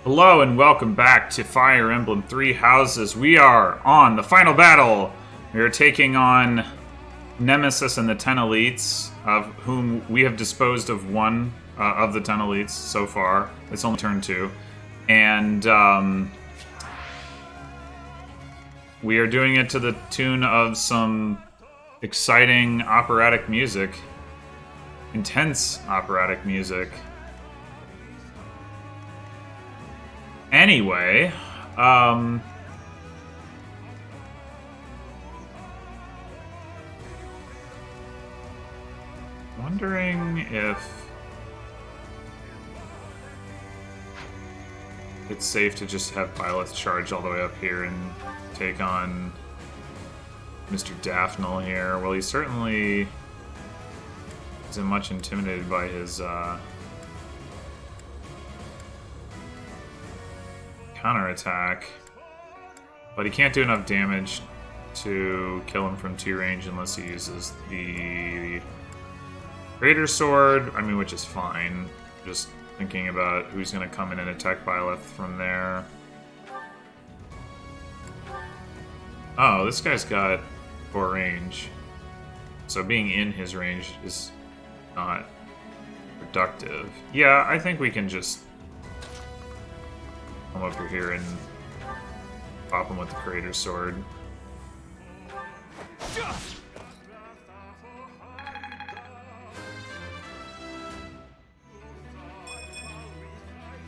Hello and welcome back to Fire Emblem Three Houses. We are on the final battle. We are taking on Nemesis and the 10 elites, of whom we have disposed of one of the 10 elites so far. It's only turn 2. And we are doing it to the tune of some exciting operatic music. Intense operatic music. Anyway, wondering if it's safe to just have Byleth charge all the way up here and take on Mr. Daphne here. Well, he certainly isn't much intimidated by his counterattack, but he can't do enough damage to kill him from 2 range unless he uses the Greater Sword, I mean, which is fine. Just thinking about who's going to come in and attack Byleth from there. Oh, this guy's got 4 range, so being in his range is not productive. Yeah, I think we can just come over here and pop him with the Creator Sword.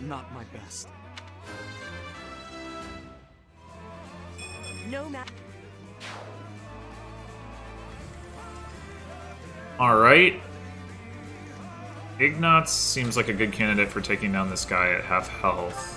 Not my best. No matter. Alright. Ignatz seems like a good candidate for taking down this guy at half health.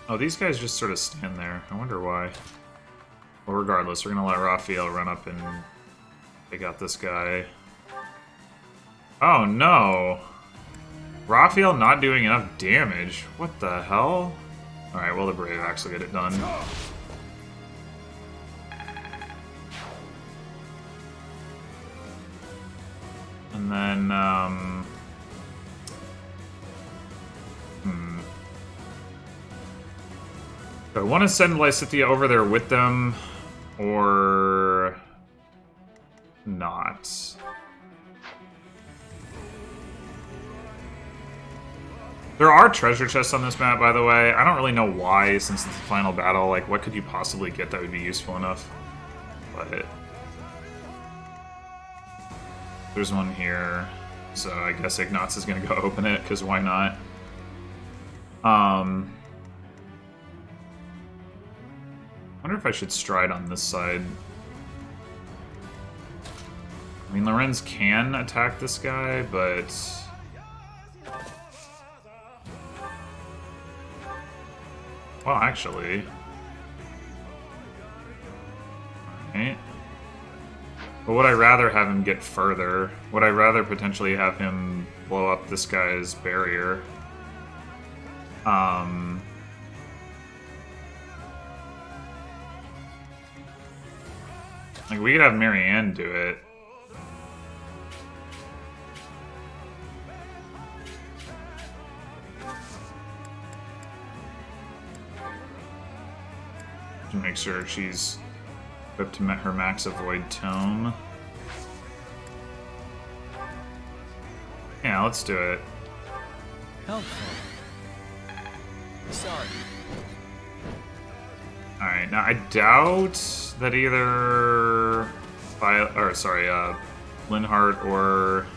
Oh, these guys just sort of stand there. I wonder why. Well, regardless, we're gonna let Raphael run up and take out this guy. Oh no! Raphael not doing enough damage. What the hell? Alright, well, the Brave Axe will get it done. And then, do I want to send Lysithea over there with them, or not? There are treasure chests on this map, by the way. I don't really know why, since it's the final battle. Like, what could you possibly get that would be useful enough? But there's one here, so I guess Ignatz is going to go open it, because why not? I wonder if I should stride on this side. I mean, Lorenz can attack this guy, but well, actually, alright. But would I rather have him get further? Would I rather potentially have him blow up this guy's barrier? Like, we could have Marianne do it. To make sure she's equipped to her max avoid tome. Yeah, let's do it. Helpful. Sorry. Alright, now I doubt that either Linhart or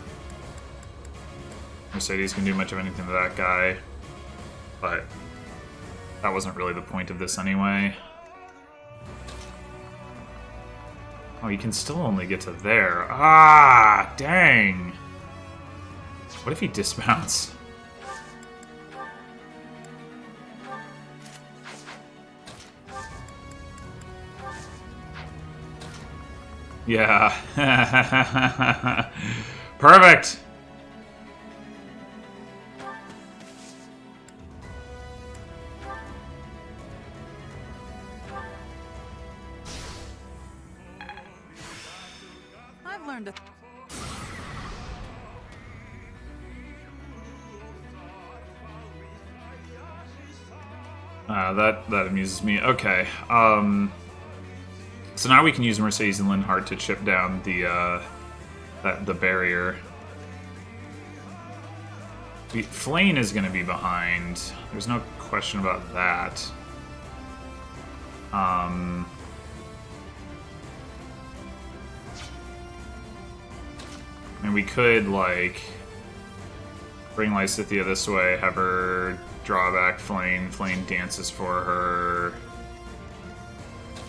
Mercedes can do much of anything to that guy, but that wasn't really the point of this anyway. Oh, you can still only get to there. Ah, dang! What if he dismounts? Yeah. Perfect! I've learned a That amuses me. Okay. So now we can use Mercedes and Linhardt to chip down the barrier. Flane is going to be behind. There's no question about that. And we could, like, bring Lysithea this way, have her draw back Flane. Flane dances for her.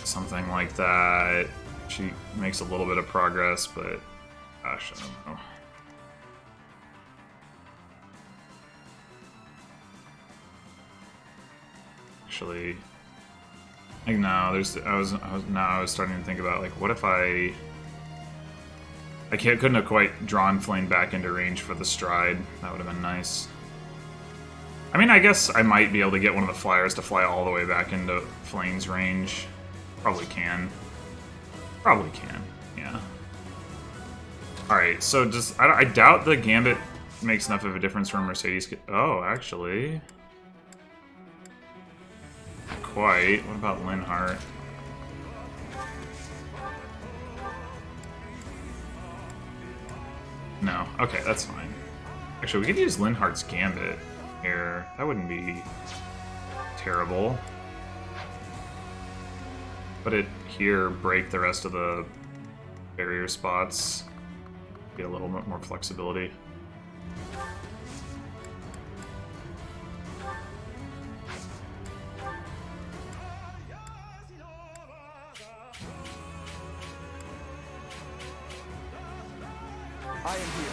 Something like that. She makes a little bit of progress, but gosh, I don't know. Actually, like, no, I was starting to think about, like, what if I couldn't have quite drawn Flame back into range for the stride. That would have been nice. I mean, I guess I might be able to get one of the flyers to fly all the way back into Flame's range. Probably can. Probably can, yeah. Alright, so just, I doubt the Gambit makes enough of a difference for Mercedes. Oh, actually. Quite. What about Linhardt? No. Okay, that's fine. Actually, we could use Linhardt's Gambit here. That wouldn't be terrible. Put it here, break the rest of the barrier spots. Get a little bit more flexibility. I am here.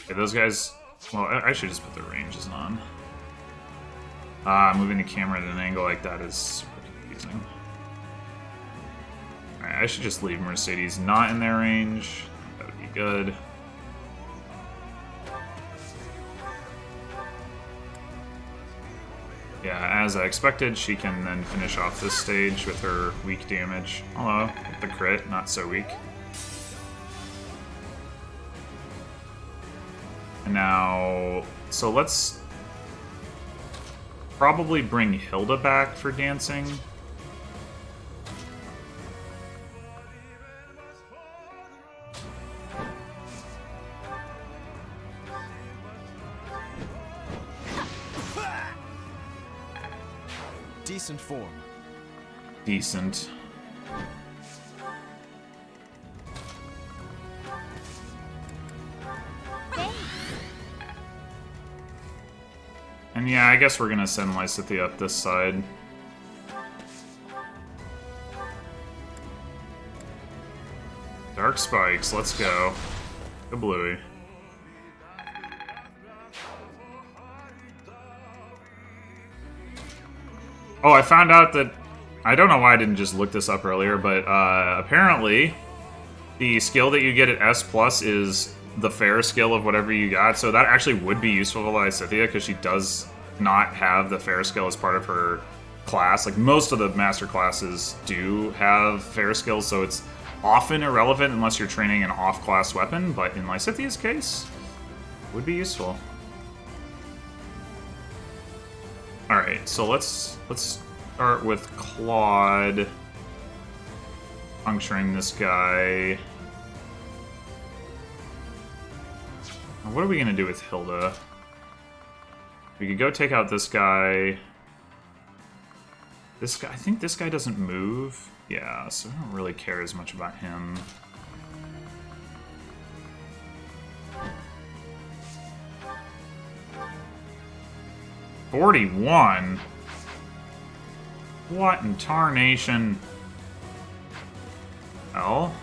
Okay, those guys... Well, I should just put the ranges on. Moving the camera at an angle like that is super confusing. Alright, I should just leave Mercedes not in their range. That would be good. Yeah, as I expected, she can then finish off this stage with her weak damage. Although, with the crit, not so weak. And now, so let's probably bring Hilda back for dancing. Decent form. Decent. And yeah, I guess we're gonna send Lysithea up this side. Dark Spikes, let's go. Go Bluey. Oh, I found out that... I don't know why I didn't just look this up earlier, but apparently the skill that you get at S+ is the fair skill of whatever you got, so that actually would be useful for Lysithea, because she does not have the fair skill as part of her class. Like, most of the master classes do have fair skills, so it's often irrelevant unless you're training an off-class weapon, but in Lysithea's case, it would be useful. Alright, so let's start with Claude puncturing this guy. What are we gonna do with Hilda? We could go take out this guy. This guy, I think this guy doesn't move. Yeah, so I don't really care as much about him. $41? What in tarnation? Well,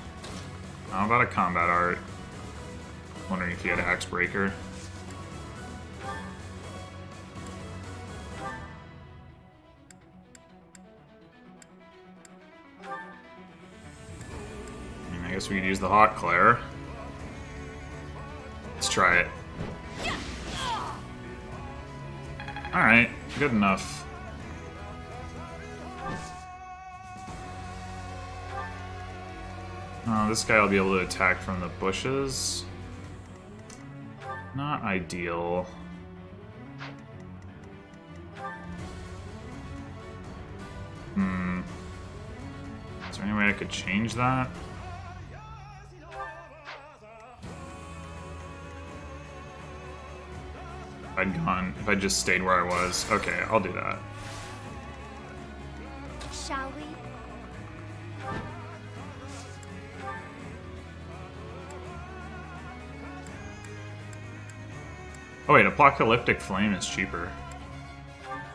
How about a combat art? Wondering if he had Axe Breaker. I guess we could use the Hot Claire. Let's try it. Alright, good enough. This guy will be able to attack from the bushes. Not ideal. Is there any way I could change that? If I'd just stayed where I was. Okay, I'll do that. Shall we? Oh wait, Apocalyptic Flame is cheaper.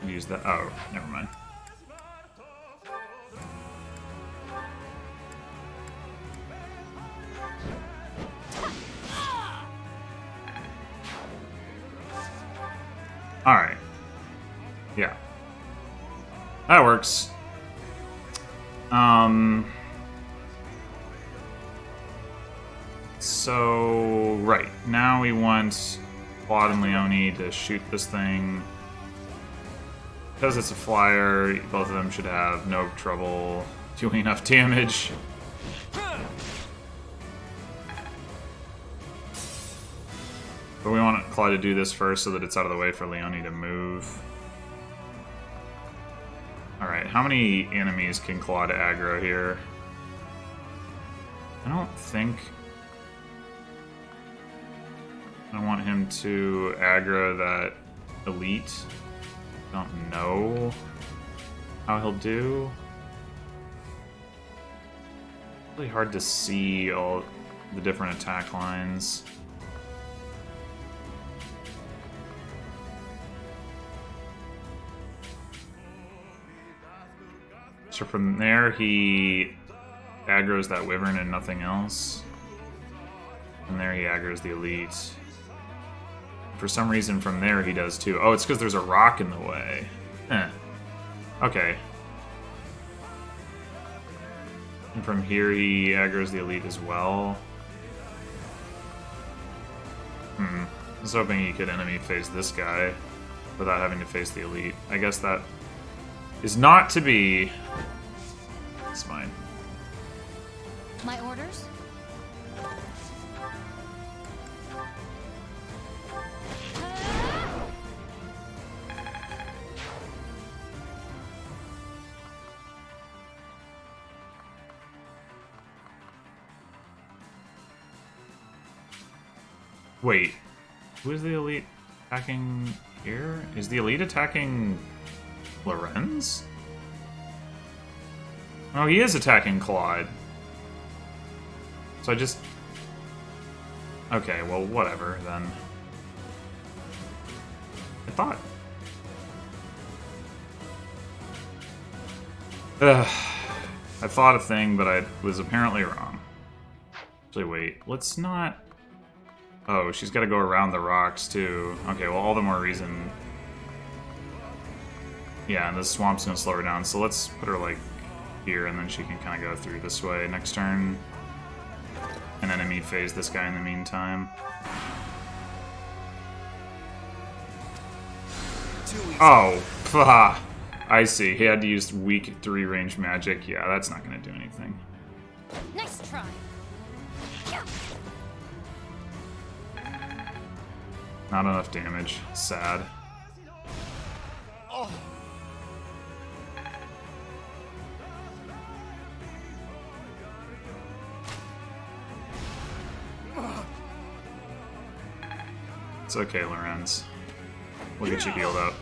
Use that. Oh, never mind. Alright. Yeah. That works. So, right. Now we want Claude and Leone to shoot this thing. Because it's a flyer, both of them should have no trouble doing enough damage. But we want Claude to do this first so that it's out of the way for Leone to move. Alright, how many enemies can Claude aggro here? I don't think... I want him to aggro that elite. Don't know how he'll do. Really hard to see all the different attack lines. So from there, he aggroes that wyvern and nothing else. From there, he aggroes the elite. For some reason, from there, he does too. Oh, it's because there's a rock in the way. Okay. And from here, he aggroes the elite as well. I was hoping he could enemy face this guy without having to face the elite. I guess that is not to be. It's fine. My orders? Wait, who is the elite attacking here? Is the elite attacking Lorenz? Oh, he is attacking Claude. So I just... Okay, well, whatever, then. I thought a thing, but I was apparently wrong. Actually, wait, let's not... Oh, she's got to go around the rocks, too. Okay, well, all the more reason... Yeah, and the swamp's gonna slow her down, so let's put her, like, here, and then she can kind of go through this way next turn. And enemy phase this guy in the meantime. Oh, pah. I see. He had to use weak 3 range magic. Yeah, that's not gonna do anything. Nice try. Not enough damage. Sad. Oh. It's okay, Lorenz. We'll get you healed up.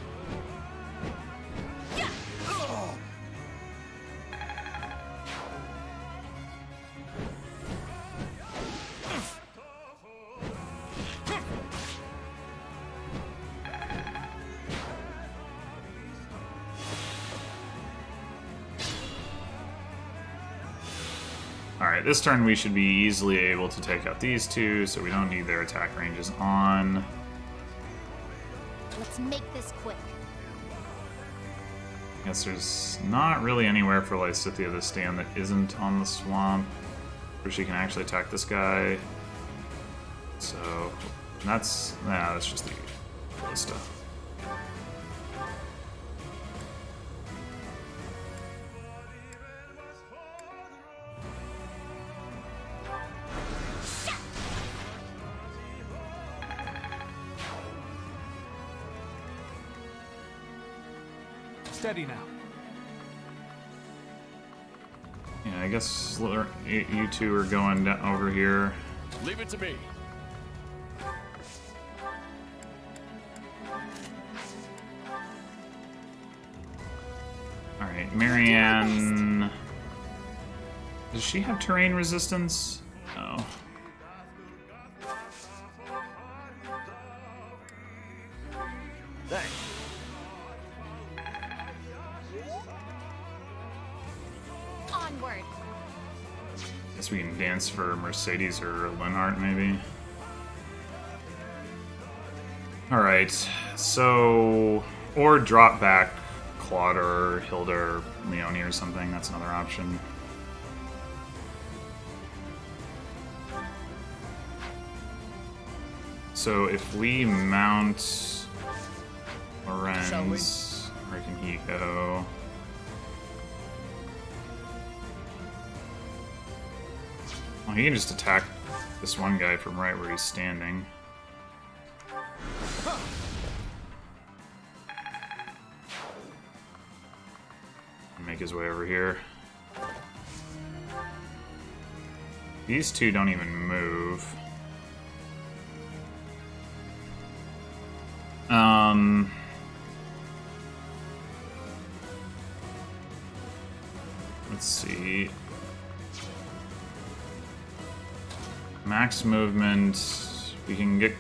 Alright, this turn we should be easily able to take out these two, so we don't need their attack ranges on. Let's make this quick. Guess there's not really anywhere for Leicester to stand that isn't on the swamp, where she can actually attack this guy. So that's just the Leicester. Steady now. Yeah, I guess you two are going down over here. Leave it to me. Alright, Marianne. Does she have terrain resistance? No. Thanks. Onward. Guess we can dance for Mercedes or Linhart, maybe. Alright, so... Or drop back Claude or Hilda or Leonie or something. That's another option. So if we mount Lorenz, where can he go? Well, he can just attack this one guy from right where he's standing. Make his way over here. These two don't even move. Let's see. Max movement. We can get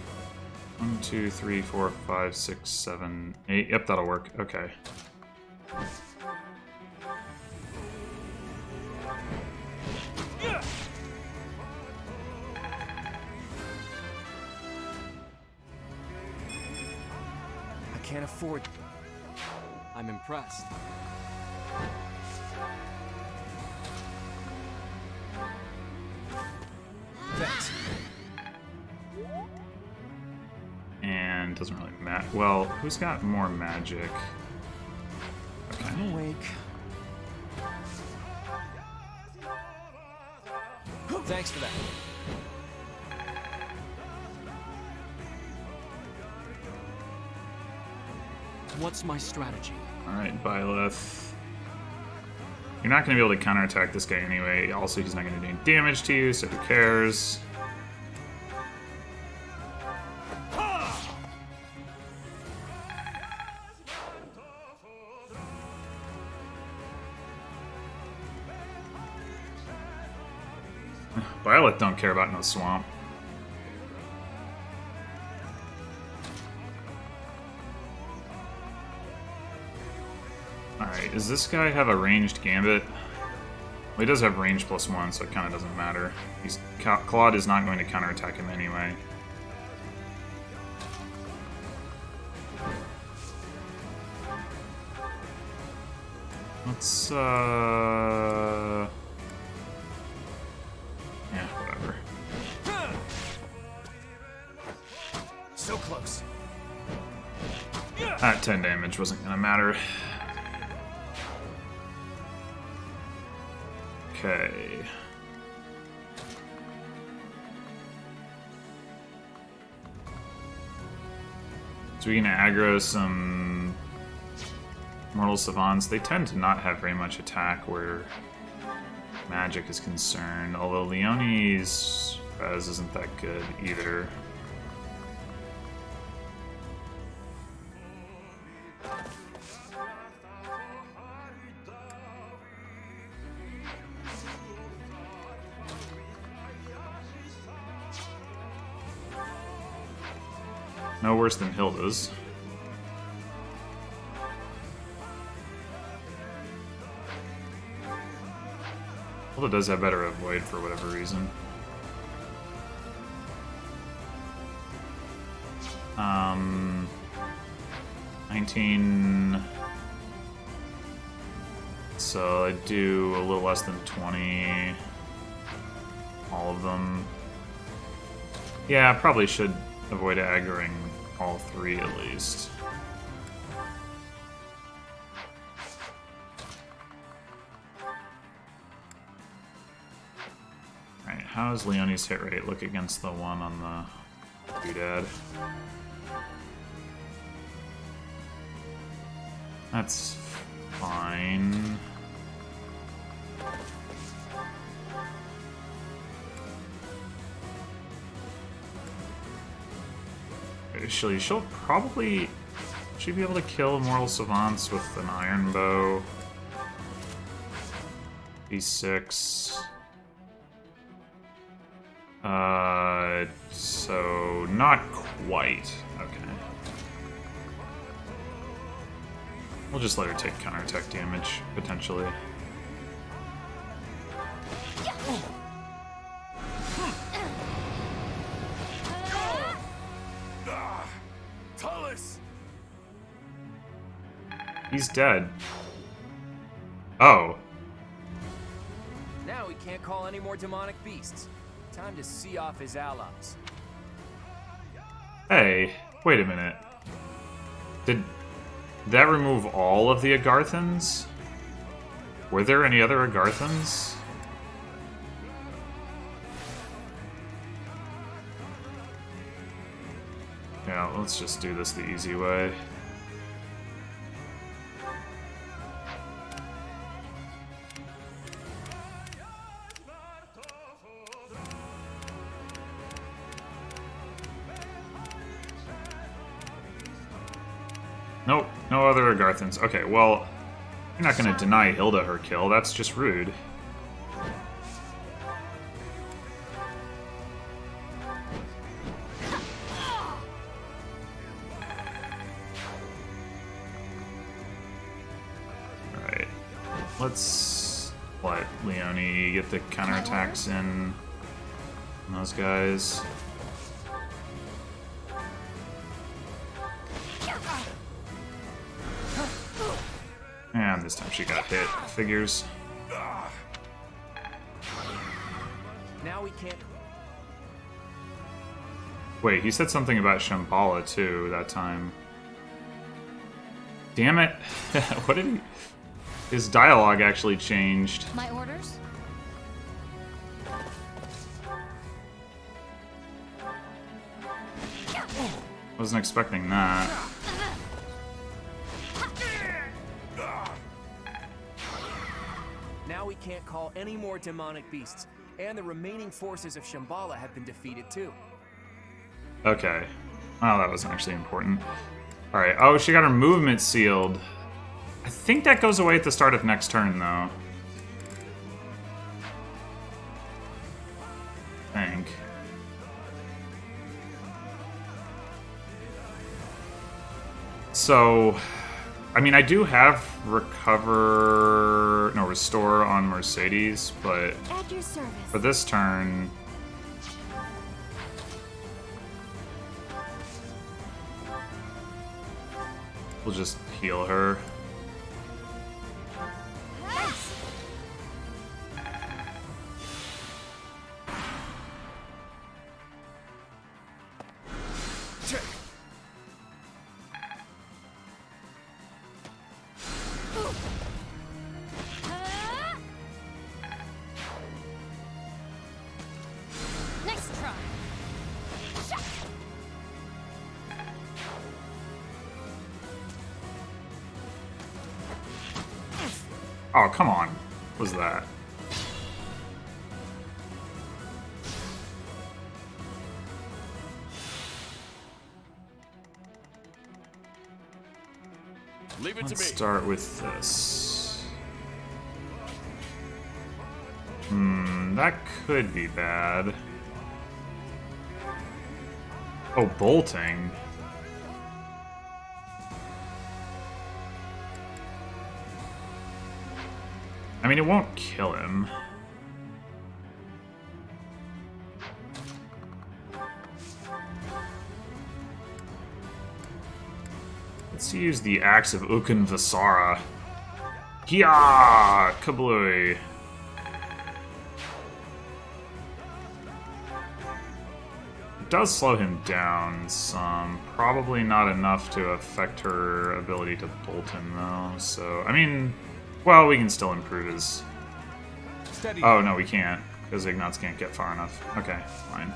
1, 2, 3, 4, 5, 6, 7, 8. Yep, that'll work. Okay. I can't afford. I'm impressed. Thanks. And doesn't really matter. Well, who's got more magic? Okay. I'm awake. Thanks for that. What's my strategy? Alright, Byleth. You're not going to be able to counterattack this guy anyway. Also, he's not going to do any damage to you, so who cares? Byleth don't care about no swamp. Alright, does this guy have a ranged gambit? Well, he does have range +1, so it kind of doesn't matter. Claude is not going to counterattack him anyway. Let's, yeah, whatever. So close. That 10 damage wasn't gonna matter. Okay. So we can aggro some Mortal Savants. They tend to not have very much attack where magic is concerned, although Leonie's res isn't that good either. No worse than Hilda's. Hilda does have better avoid for whatever reason. 19. So I do a little less than 20. All of them. Yeah, I probably should avoid aggroing all 3 at least. Alright, how does Leonie's hit rate look against the one on the doodad? That's fine. She'll probably... She'd be able to kill Immortal Savants with an Iron Bow. D6. So not quite. Okay. We'll just let her take counterattack damage, potentially. He's dead. Oh. Now he can't call any more demonic beasts. Time to see off his allies. Hey, wait a minute. Did that remove all of the Agarthans? Were there any other Agarthans? Yeah, let's just do this the easy way. Nope, no other Agarthans. Okay, well, you're not gonna deny Hilda her kill, that's just rude. Alright, let's let Leonie get the counterattacks in on those guys. And this time she got hit. Figures. Now we can't. Wait, he said something about Shambhala too that time. Damn it. What did he... His dialogue actually changed. My orders? Wasn't expecting that. Now we can't call any more demonic beasts, and the remaining forces of Shambhala have been defeated too. Okay. Oh, that wasn't actually important. Alright, oh, she got her movement sealed. I think that goes away at the start of next turn, though. I think. So, I mean, I do have restore on Mercedes, but At your service. for this turn, we'll just heal her. Next try. Oh, come on. What was that? Leave it Let's to me. start with this. That could be bad. Oh, bolting. I mean, it won't kill him. Let's use the Axe of Ukun Vasara. Hiya! Kablooey! It does slow him down some. Probably not enough to affect her ability to bolt him, though. So, I mean, well, we can still improve his... Steady. Oh, no, we can't. Because Ignatz can't get far enough. Okay, fine.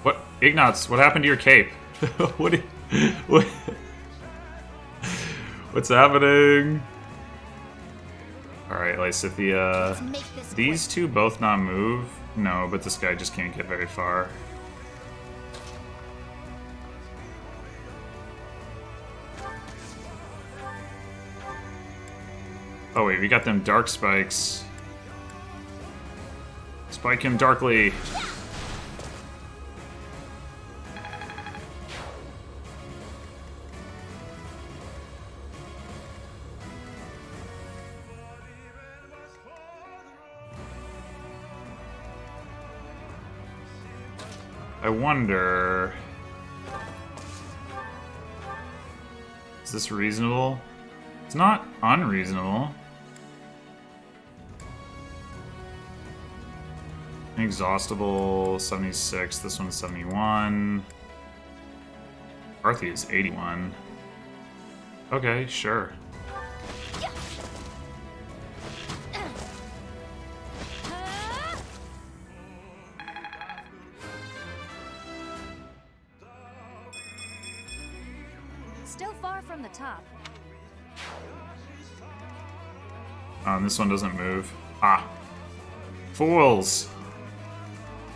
What? Ignatz, what happened to your cape? what? What's happening? Alright, Lysithia. Let's make this These quick. two both not move? No, but this guy just can't get very far. Oh wait, we got them dark spikes. Spike him darkly. I wonder... Is this reasonable? It's not unreasonable. Inexhaustible, 76. This one's 71. Arthi is 81. Okay, sure. Still far from the top. And this one doesn't move. Ah. Fools!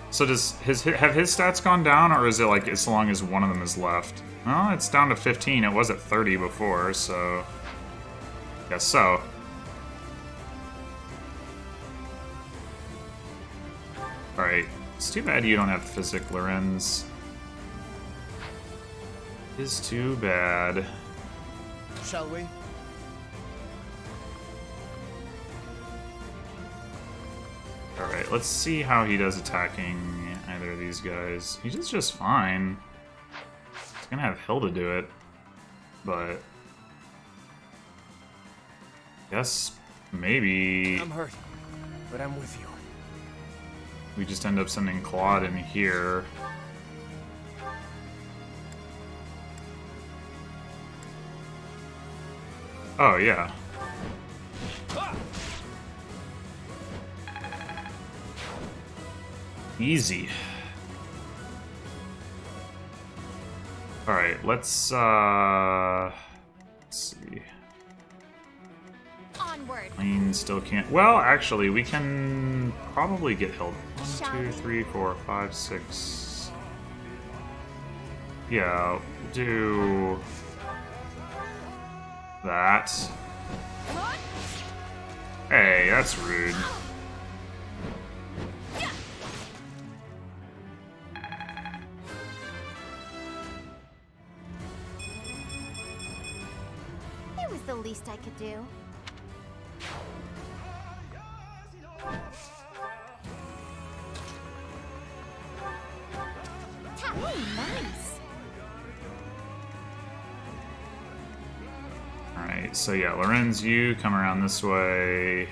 So does have his stats gone down, or is it like as long as one of them is left? Well, it's down to 15. It was at 30 before, so... Guess so. Alright. It's too bad you don't have Physic, Lorenz. It's too bad. Shall we? Alright, let's see how he does attacking either of these guys. He does just fine. He's gonna have Hilda do it, but... Guess maybe I'm hurt, but I'm with you. we just end up sending Claude in here. Oh, yeah. Easy. Alright, let's see. Onward. Lane still can't. Well, actually, we can probably get Hilda. 1, 2, 3, 4, 5, 6. Yeah, we'll do that. Hey, that's rude. It was the least I could do. Nice. Alright, so yeah, Lorenz, you come around this way.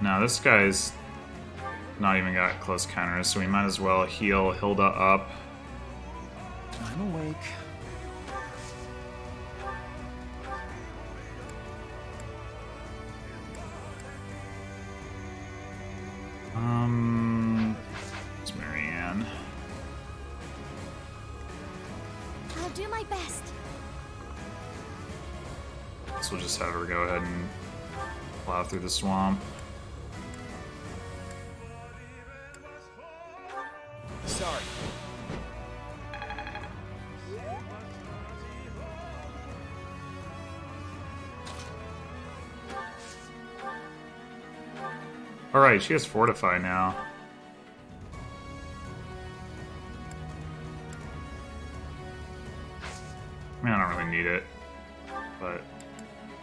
Now this guy's not even got close counters, so we might as well heal Hilda up. I'm awake. It's Marianne. I'll do my best. So we'll just have her go ahead and plow through the swamp. Sorry. Alright, she has Fortify now.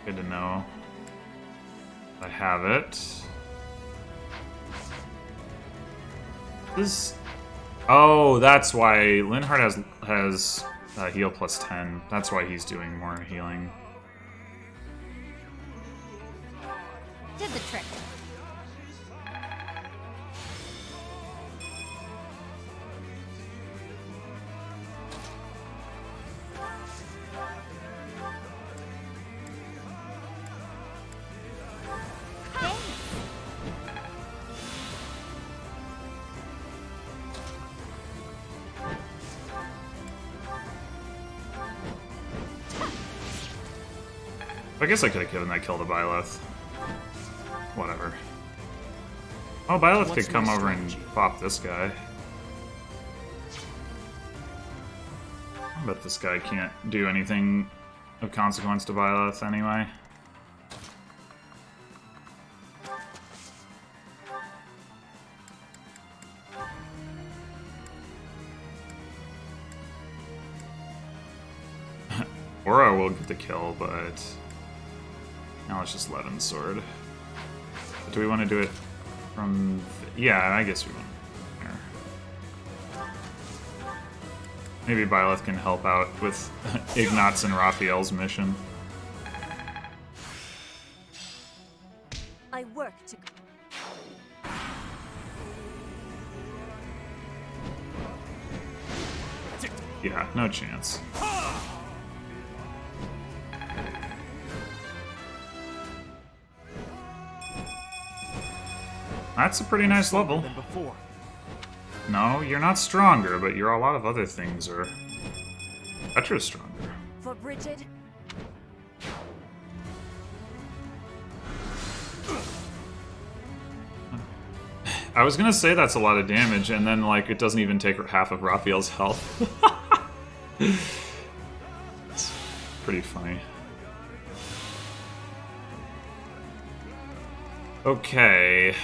Good to know. I have it. This. Oh, that's why Linhardt has heal plus 10. That's why he's doing more healing. Did the trick. I guess I could have given that kill to Byleth. Whatever. Oh, Byleth could come over and pop this guy. I bet this guy can't do anything of consequence to Byleth anyway. Aura will get the kill, but now let's just Levin's sword. But do we want to do it from... Yeah, I guess we want here. Maybe Byleth can help out with Ignat's and Raphael's mission. I work to... Yeah, no chance. That's a pretty nice level. No, you're not stronger, but you're a lot of other things are... Petra's stronger. For Bridget? I was gonna say that's a lot of damage, and then, like, it doesn't even take half of Raphael's health. It's pretty funny. Okay.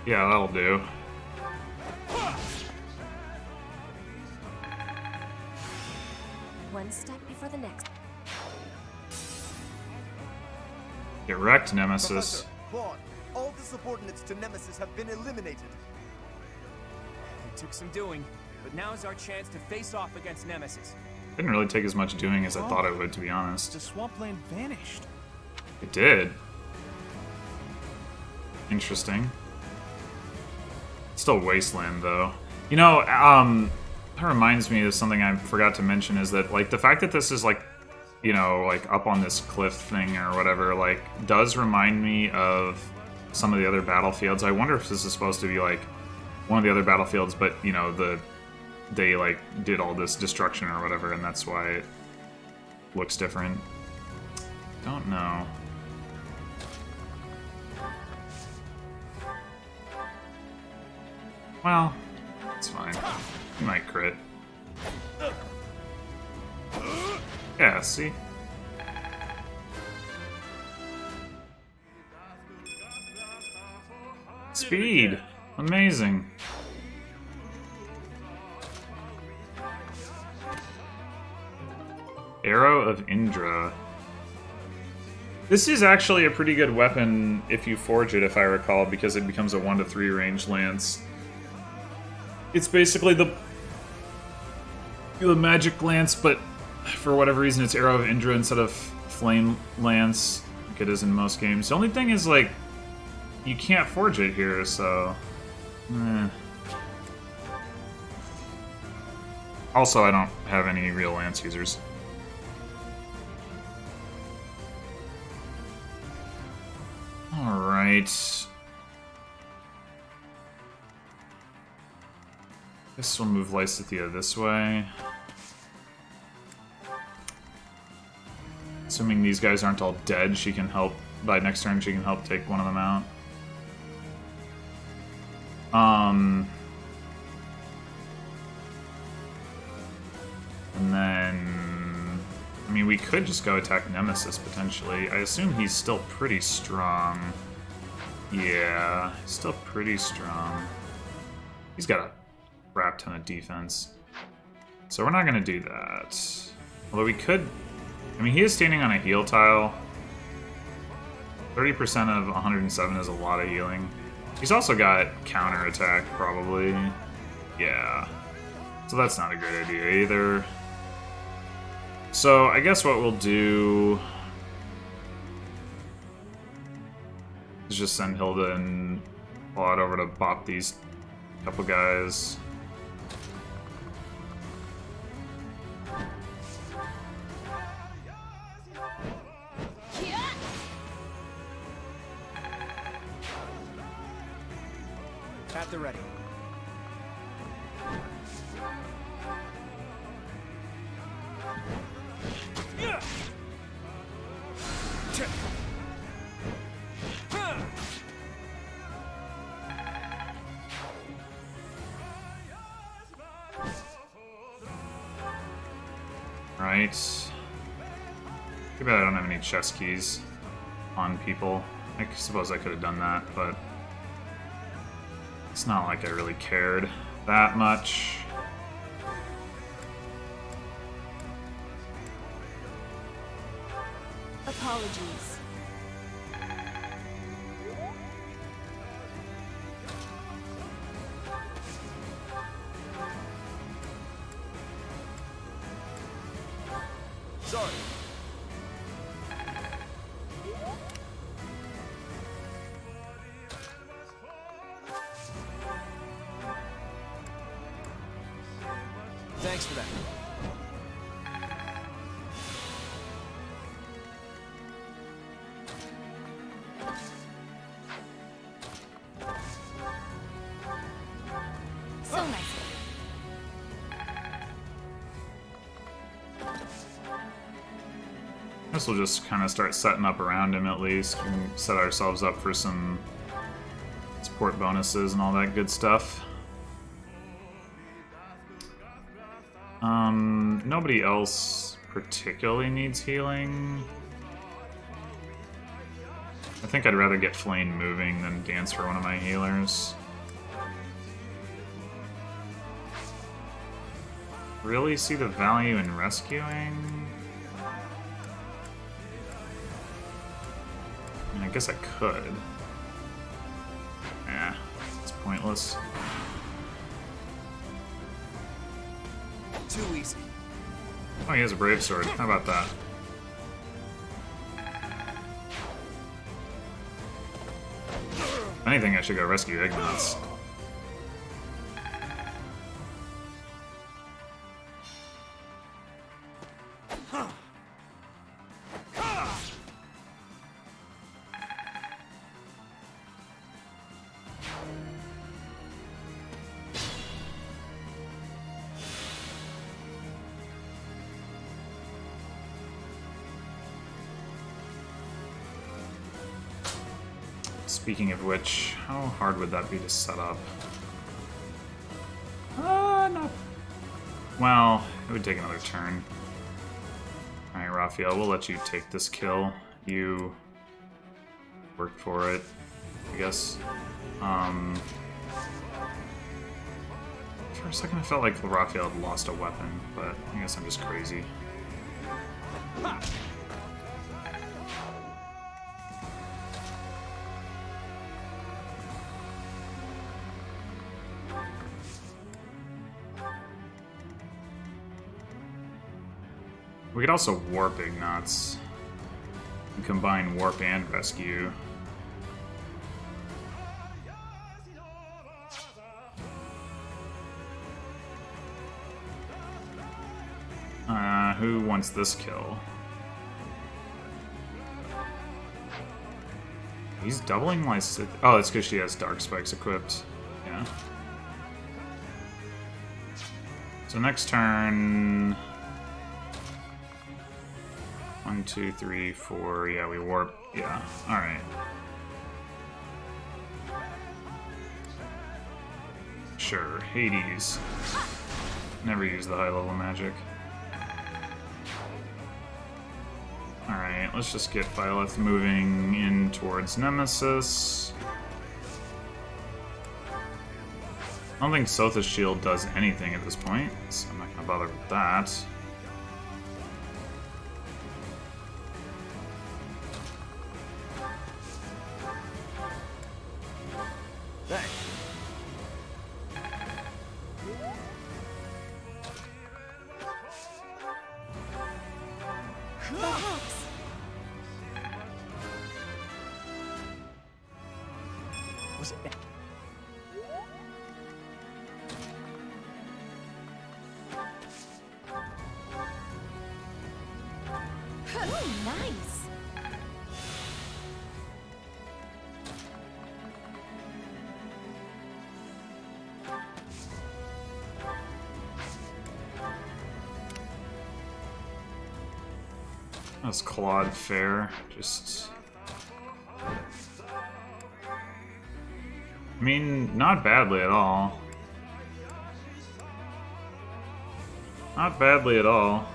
Yeah, that'll do. One step before the next. Get wrecked, Nemesis. Claude, all the subordinates to Nemesis have been eliminated. It took some doing, but now's our chance to face off against Nemesis. Didn't really take as much doing as I thought it would, to be honest. The swampland vanished. It did. Interesting. Still Wasteland, though. You know, that reminds me of something I forgot to mention, is that, like, the fact that this is, like, you know, like, up on this cliff thing or whatever, like, does remind me of some of the other battlefields. I wonder if this is supposed to be, like, one of the other battlefields, but, you know, they, like, did all this destruction or whatever, and that's why it looks different. Don't know. Well, it's fine. You might crit. Yeah, see? Speed! Amazing. Arrow of Indra. This is actually a pretty good weapon if you forge it, if I recall, because it becomes a 1 to 3 range lance. It's basically the magic lance, but for whatever reason it's Arrow of Indra instead of Flame Lance, like it is in most games. The only thing is, like, you can't forge it here, so... Also, I don't have any real lance users. Alright. Guess we'll move Lysithea this way. Assuming these guys aren't all dead, she can help, by next turn she can help take one of them out. And then... mean, we could just go attack Nemesis, potentially. I assume he's still pretty strong. Yeah, he's still pretty strong. He's got a crap ton of defense. So we're not going to do that. Although we could... I mean, he is standing on a heal tile. 30% of 107 is a lot of healing. He's also got counter attack, probably. Yeah. So that's not a great idea either. So I guess what we'll do is just send Hilda and Claude over to bop these couple guys. At the ready. Right. Too bad I don't have any chest keys on people. I suppose I could have done that, but it's not like I really cared that much. Apologies. Sorry. Thanks for that. So nice. Guess we'll just kind of start setting up around him at least. We can set ourselves up for some support bonuses and all that good stuff. Nobody else particularly needs healing. I think I'd rather get Flame moving than dance for one of my healers. Really see the value in rescuing? I mean, I guess I could. Eh, it's pointless. Too easy. Oh, he has a Brave Sword. How about that? If anything, I should go rescue Ignis. Speaking of which, how hard would that be to set up? No. Well, it would take another turn. Alright, Raphael, we'll let you take this kill. You worked for it, I guess. For a second I felt like Raphael had lost a weapon, but I guess I'm just crazy. We could also warp Ignatz and combine warp and rescue. Who wants this kill? He's doubling my... Oh, it's because she has Dark Spikes equipped. Yeah. So next turn... 1, 2, 3, 4. Yeah, we warp. Yeah. Alright. Sure. Hades. Never use the high level magic. Alright, let's just get Byleth moving in towards Nemesis. I don't think Sotha's shield does anything at this point, so I'm not going to bother with that. Thanks. Perhaps. Was it? Ooh, nice. That's Claude fair. Just... I mean, not badly at all. Not badly at all.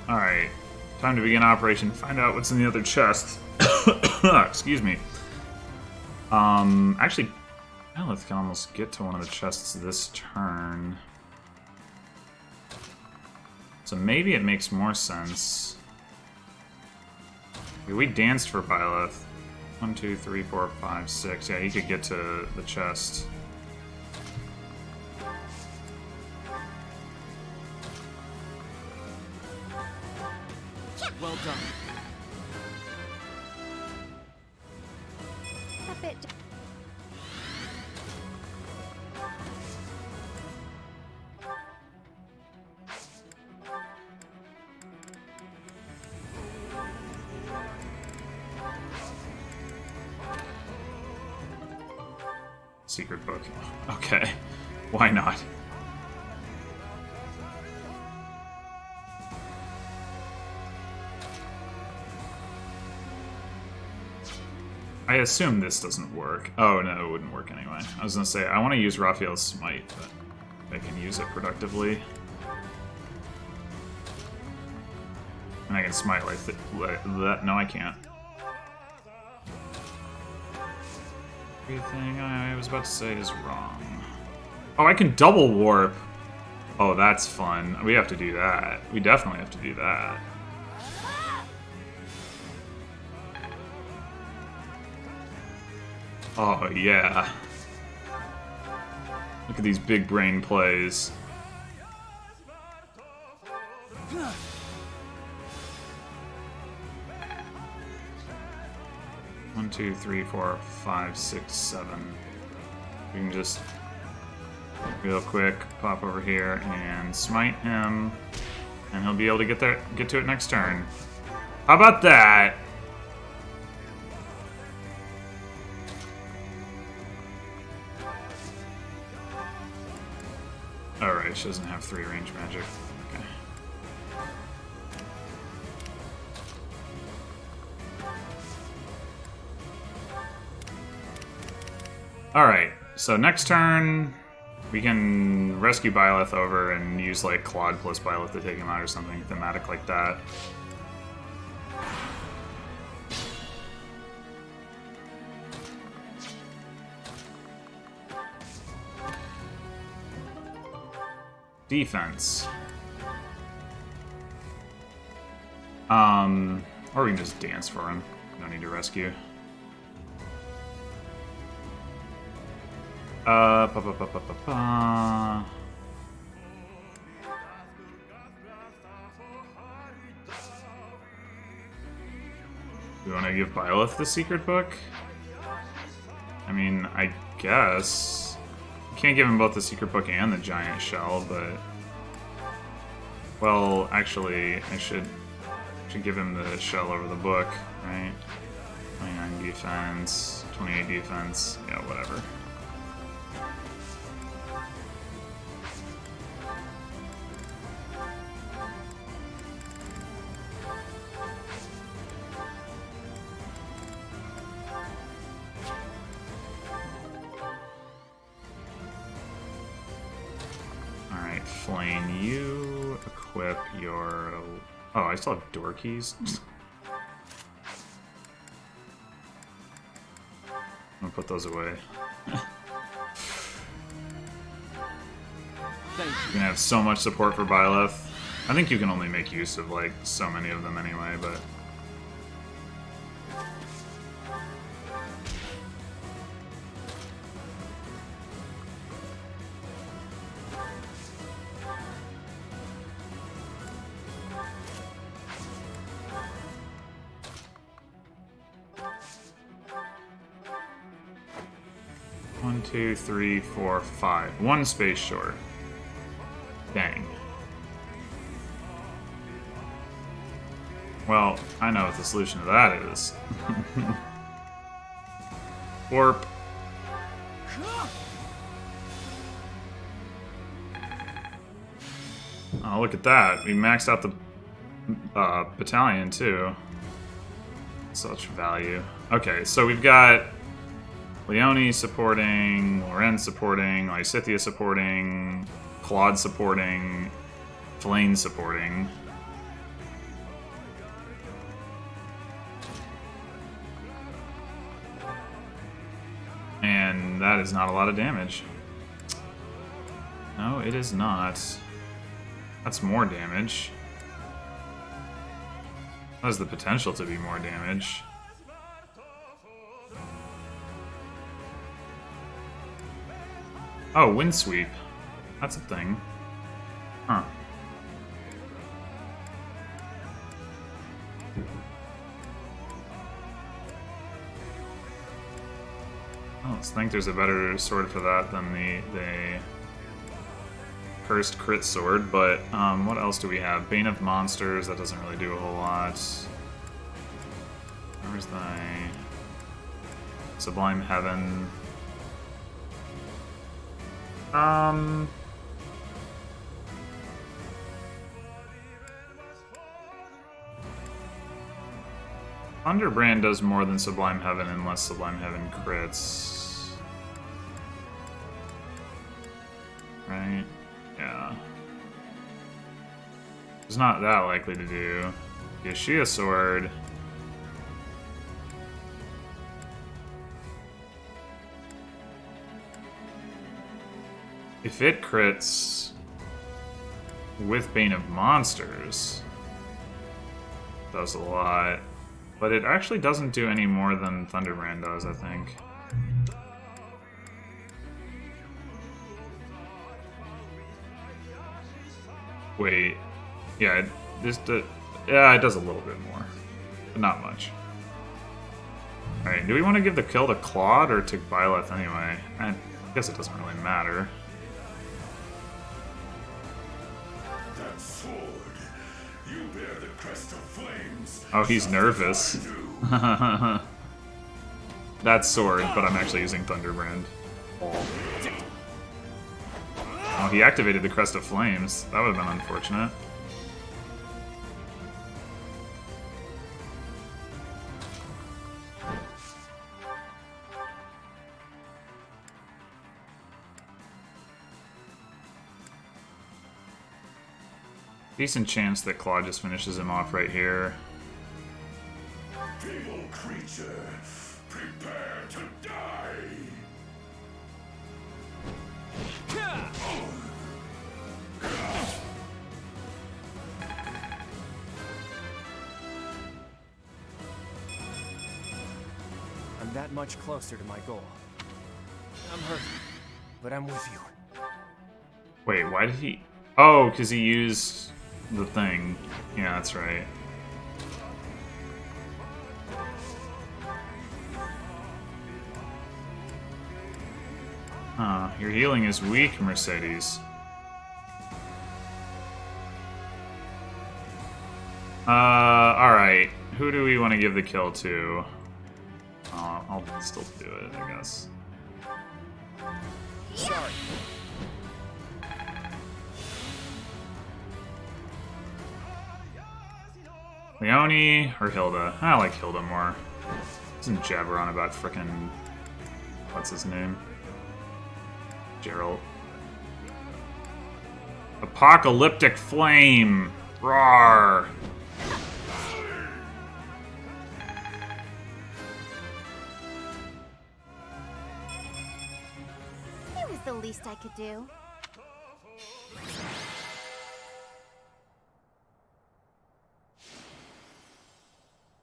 Alright, time to begin operation. Find out what's in the other chest. Excuse me. Actually, Byleth can almost get to one of the chests this turn. So maybe it makes more sense. Okay, we danced for Byleth. 1, 2, 3, 4, 5, 6. Yeah, he could get to the chest. Well done. A bit. Secret book. Okay. Why not? I assume this doesn't work. Oh, no, it wouldn't work anyway. I was gonna say, I want to use Raphael's Smite, but I can use it productively. And I can Smite like that. No, I can't. Everything I was about to say is wrong. Oh, I can double warp! Oh, that's fun. We have to do that. We definitely have to do that. Oh, yeah. Look at these big brain plays. One, 2, 3, 4, 5, 6, 7. We can just real quick pop over here and smite him, and he'll be able to get to it next turn. How about that? Alright, she doesn't have 3 range magic. Okay. Alright, so next turn, we can rescue Byleth over and use like Claude plus Byleth to take him out or something thematic like that. Defense. Or we can just dance for him. No need to rescue. Pa pa pa pa pa pa. We want to give Byleth the secret book? I mean, I guess. Can't give him both the secret book and the giant shell, but... Well, actually, I should give him the shell over the book, right? 29 defense. 28 defense. Yeah, whatever. Alright, Flame, you equip your... Oh, I still have door keys? I'm gonna put those away. Thank you. You're gonna have so much support for Byleth. I think you can only make use of, like, so many of them anyway, but... One, two, three, four, five. One space short. Dang. Well, I know what the solution to that is. Warp. Oh, look at that. We maxed out the battalion, too. Such value. Okay, so we've got Leone supporting, Lorenz supporting, Lysithia supporting, Claude supporting, Flane supporting. And that is not a lot of damage. No, it is not. That's more damage. That has the potential to be more damage. Oh, wind sweep. That's a thing. Huh. I think there's a better sword for that than the cursed crit sword, but what else do we have? Bane of Monsters, that doesn't really do a whole lot. Where's the Sublime Heaven? Thunderbrand does more than Sublime Heaven unless Sublime Heaven crits. Right? Yeah. It's not that likely to do. Yoshia Sword. If it crits with Bane of Monsters, does a lot. But it actually doesn't do any more than Thunderbrand does, I think. Wait. Yeah, yeah, it does a little bit more. But not much. Alright, do we want to give the kill to Claude or to Byleth anyway? I guess it doesn't really matter. That sword, you bear the crest of flames. Oh, he's nervous. That's sword, but I'm actually using Thunderbrand. Oh, he activated the Crest of Flames. That would have been unfortunate. Decent chance that Claude just finishes him off right here. Feeble creature, prepare to die. I'm that much closer to my goal. I'm hurt, but I'm with you. Wait, why did he... Oh, because he used the thing. Yeah, that's right. Your healing is weak, Mercedes. Alright. Who do we want to give the kill to? I'll still do it, I guess. Sorry. Leone or Hilda? I like Hilda more. Doesn't jabber on about frickin' what's his name? Geralt. Apocalyptic flame! Roar! It was the least I could do.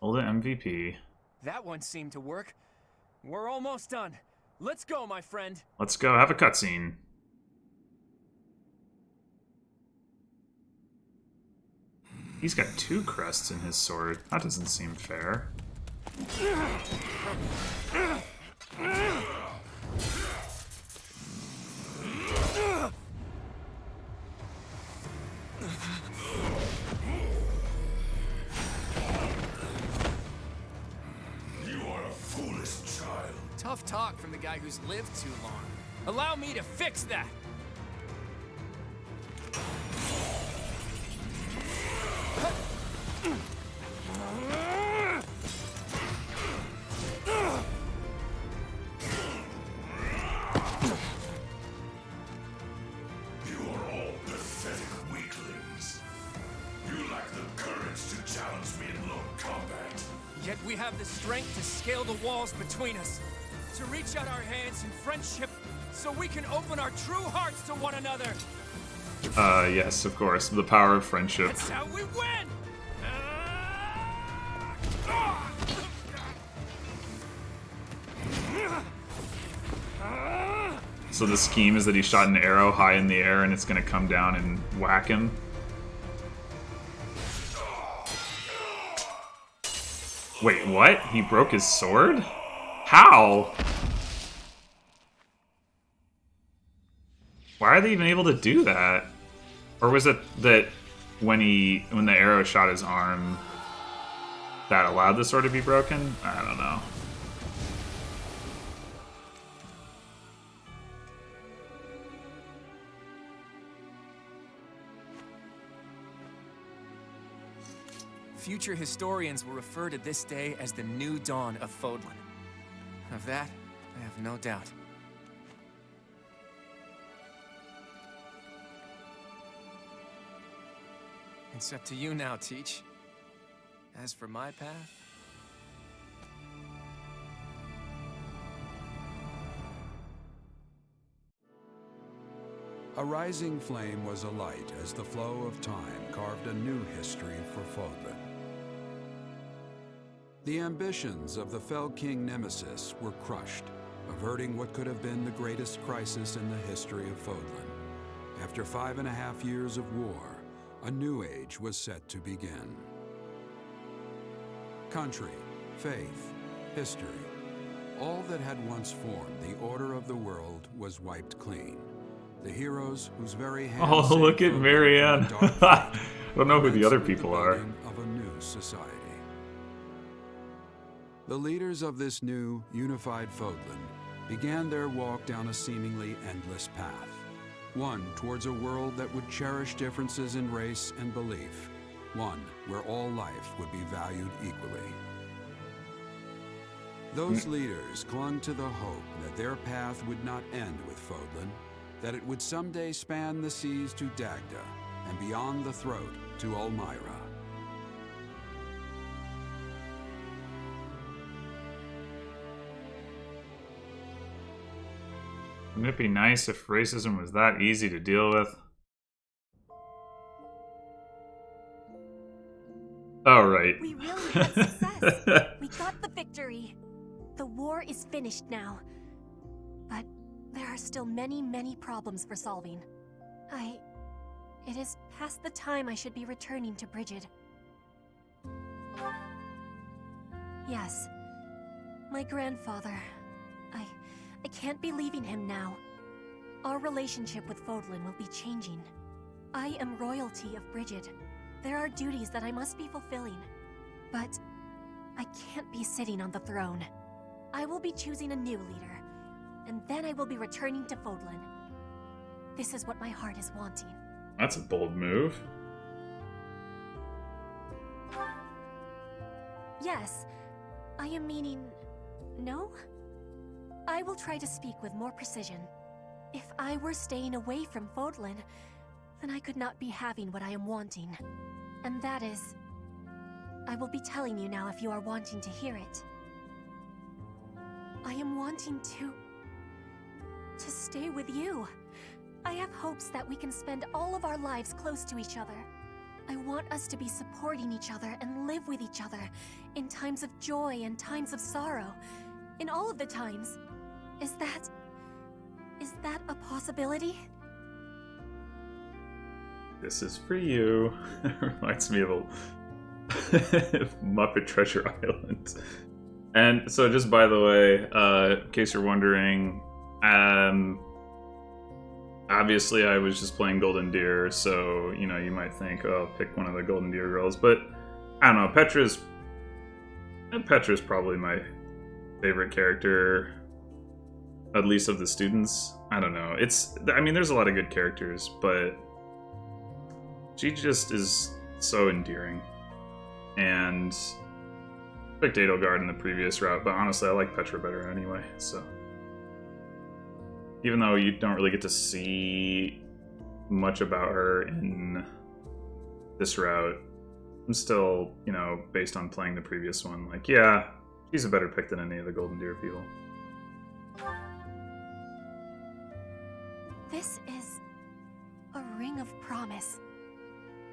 Hilda MVP. That one seemed to work. We're almost done. Let's go, my friend. Let's go have a cutscene. He's got 2 crests in his sword. That doesn't seem fair. You are a foolish child. Tough talk from the guy who's lived too long. Allow me to fix that. You are all pathetic weaklings. You lack the courage to challenge me in lone combat. Yet we have the strength to scale the walls between us, to reach out our hands in friendship, so we can open our true hearts to one another. Yes, of course. The power of friendship. That's how we win! So the scheme is that he shot an arrow high in the air and it's gonna come down and whack him. Wait, what? He broke his sword? How? Why are they even able to do that? Or was it that when the arrow shot his arm, that allowed the sword to be broken? I don't know. Future historians will refer to this day as the new dawn of Fodlan. Of that, I have no doubt. It's up to you now, Teach. As for my path... A rising flame was alight as the flow of time carved a new history for Fodlan. The ambitions of the Fell King Nemesis were crushed, averting what could have been the greatest crisis in the history of Fodlan. After 5.5 years of war, a new age was set to begin. Country, faith, history, all that had once formed the order of the world was wiped clean. The heroes whose very hands Oh, look at saved Fodlan Marianne. from the dark fate I don't know who the other commenced with people the are. building of a new society. The leaders of this new, unified Fodlan began their walk down a seemingly endless path. One towards a world that would cherish differences in race and belief. One where all life would be valued equally. Those leaders clung to the hope that their path would not end with Fodlan, that it would someday span the seas to Dagda, and beyond the throat to Elmira. Wouldn't it be nice if racism was that easy to deal with? Oh, right. We really had success. We got the victory. The war is finished now. But there are still many, many problems for solving. It is past the time I should be returning to Brigid. Yes. My grandfather. I can't be leaving him now. Our relationship with Fodlan will be changing. I am royalty of Brigid. There are duties that I must be fulfilling. But I can't be sitting on the throne. I will be choosing a new leader, and then I will be returning to Fodlan. This is what my heart is wanting. That's a bold move. Yes, I am meaning... no? I will try to speak with more precision. If I were staying away from Fodlan, then I could not be having what I am wanting. And that is... I will be telling you now if you are wanting to hear it. I am wanting to stay with you. I have hopes that we can spend all of our lives close to each other. I want us to be supporting each other and live with each other in times of joy and times of sorrow. In all of the times. Is that a possibility? This is for you. Reminds me of a Muppet Treasure Island. And so just by the way, in case you're wondering, obviously I was just playing Golden Deer, so, you know, you might think, oh, I'll pick one of the Golden Deer girls, but I don't know, Petra's probably my favorite character, at least of the students. I don't know, I mean, there's a lot of good characters, but she just is so endearing. And I picked Edelgard in the previous route, but honestly, I like Petra better anyway, so. Even though you don't really get to see much about her in this route, I'm still, you know, based on playing the previous one, like, yeah, she's a better pick than any of the Golden Deer people. This is a ring of promise.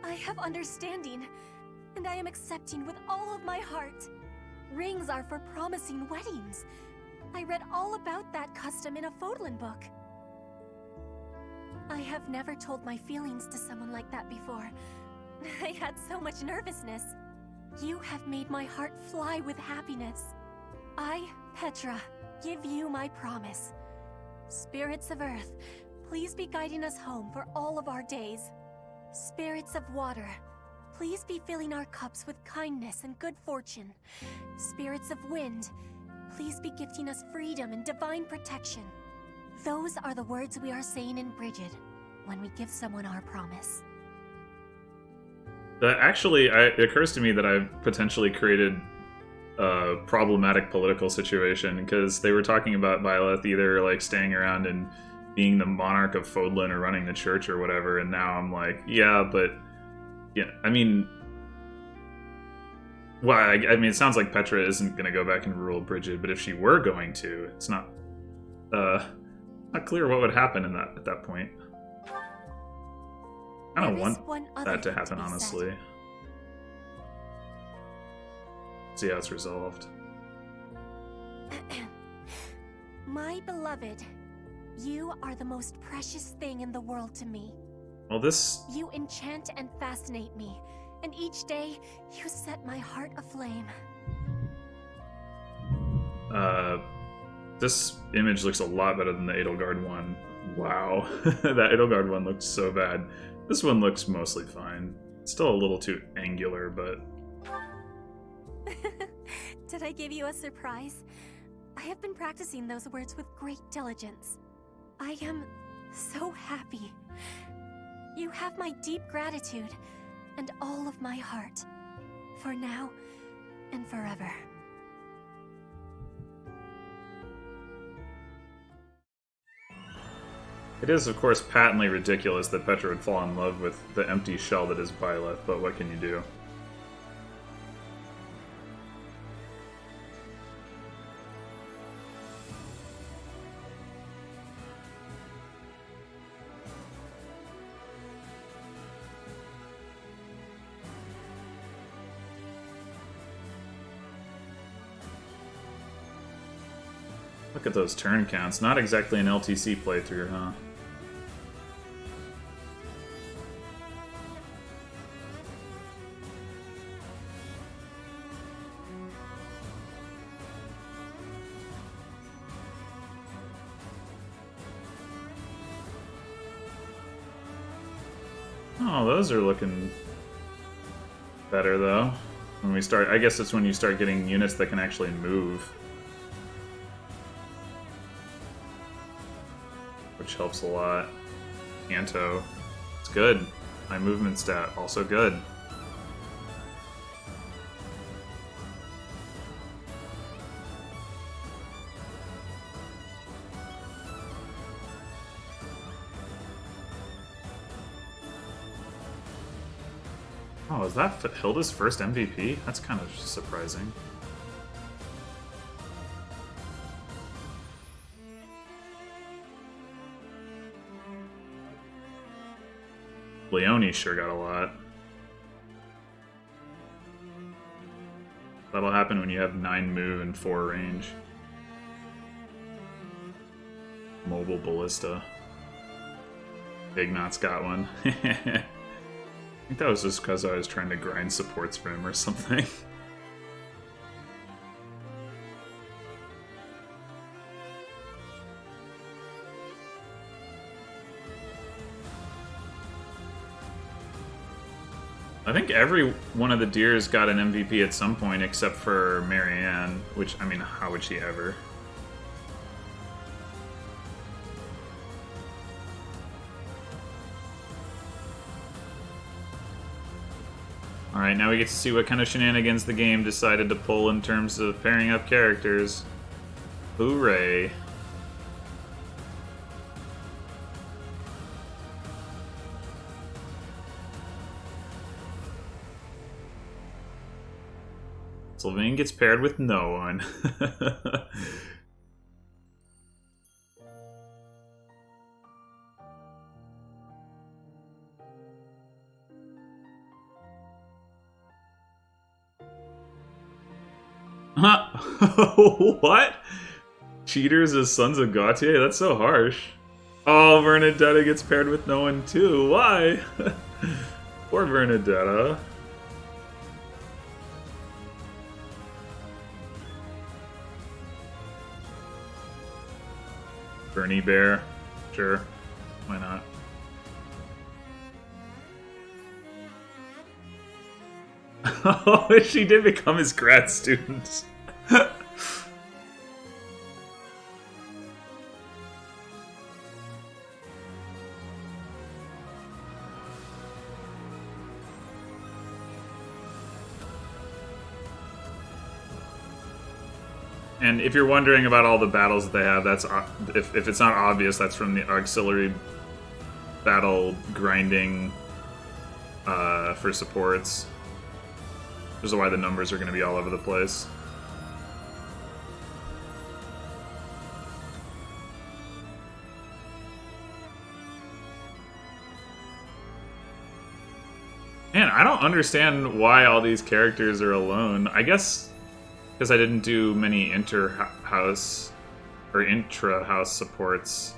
I have understanding, and I am accepting with all of my heart. Rings are for promising weddings. I read all about that custom in a Fodlan book. I have never told my feelings to someone like that before. I had so much nervousness. You have made my heart fly with happiness. I, Petra, give you my promise. Spirits of Earth, please be guiding us home for all of our days. Spirits of Water, please be filling our cups with kindness and good fortune. Spirits of Wind, please be gifting us freedom and divine protection. Those are the words we are saying in Brigid when we give someone our promise. Actually, it occurs to me that I've potentially created a problematic political situation, because they were talking about Byleth either like staying around and being the monarch of Fodlan or running the church or whatever, and now I'm like, yeah, but yeah, I mean, well, I mean, it sounds like Petra isn't going to go back and rule Brigid, but if she were going to, it's not clear what would happen at that point. I don't want that to happen, honestly. See how it's resolved. My beloved, you are the most precious thing in the world to me. Well, this... You enchant and fascinate me, and each day, you set my heart aflame. This image looks a lot better than the Edelgard one. Wow. That Edelgard one looked so bad. This one looks mostly fine. It's still a little too angular, but... Did I give you a surprise? I have been practicing those words with great diligence. I am so happy. You have my deep gratitude and all of my heart, for now and forever. It is, of course, patently ridiculous that Petra would fall in love with the empty shell that is Byleth, but what can you do? Look at those turn counts. Not exactly an LTC playthrough, huh? Oh, those are looking better, though. When we start, I guess it's when you start getting units that can actually move. which helps a lot. Anto, it's good. My movement stat, also good. Oh, is that Hilda's first MVP? That's kind of surprising. Leone sure got a lot. That'll happen when you have 9 move and 4 range. Mobile Ballista. Ignat's got one. I think that was just because I was trying to grind supports for him or something. I think every one of the deers got an MVP at some point except for Marianne, which, I mean, how would she ever? Alright, now we get to see what kind of shenanigans the game decided to pull in terms of pairing up characters. Hooray. Sylvain gets paired with no one. What? Cheaters as sons of Gautier? That's so harsh. Oh, Bernadetta gets paired with no one too. Why? Poor Bernadetta. Bernie Bear. Sure. Why not? Oh, she did become his grad student. And if you're wondering about all the battles that they have, that's if it's not obvious, that's from the auxiliary battle grinding for supports. Which is why the numbers are going to be all over the place. Man, I don't understand why all these characters are alone. I guess because I didn't do many inter-house or intra-house supports.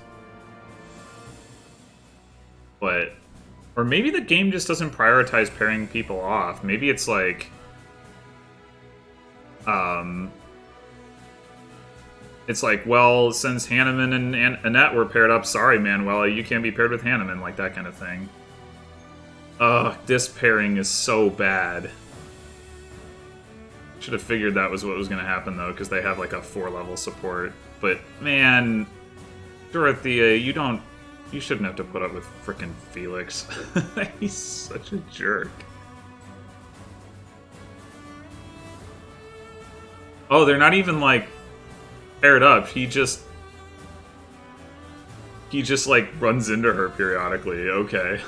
But... Or maybe the game just doesn't prioritize pairing people off. Maybe it's like... It's like, well, since Hanneman and Annette were paired up, sorry, Manuela, you can't be paired with Hanneman, like that kind of thing. Ugh, this pairing is so bad. Should have figured that was what was going to happen, though, because they have, like, a 4-level support. But, man, Dorothea, you shouldn't have to put up with frickin' Felix. He's such a jerk. Oh, they're not even, like, paired up. He just, like, runs into her periodically. Okay.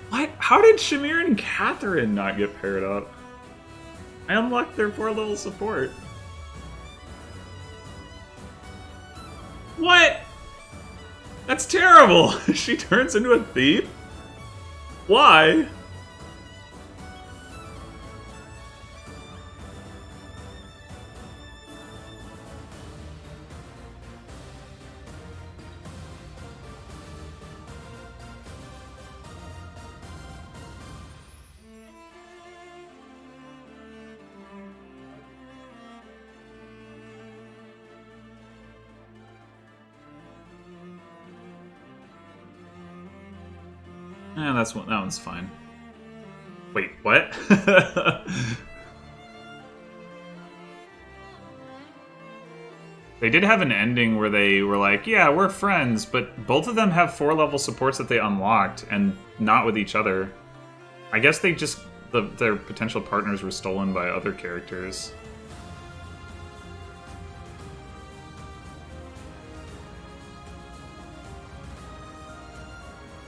What? How did Shamir and Catherine not get paired up? I unlocked their 4-level support. What? That's terrible! She turns into a thief? Why? Yeah, that one's fine. Wait, what? They did have an ending where they were like, yeah, we're friends, but both of them have 4-level supports that they unlocked, and not with each other. I guess they just... their potential partners were stolen by other characters.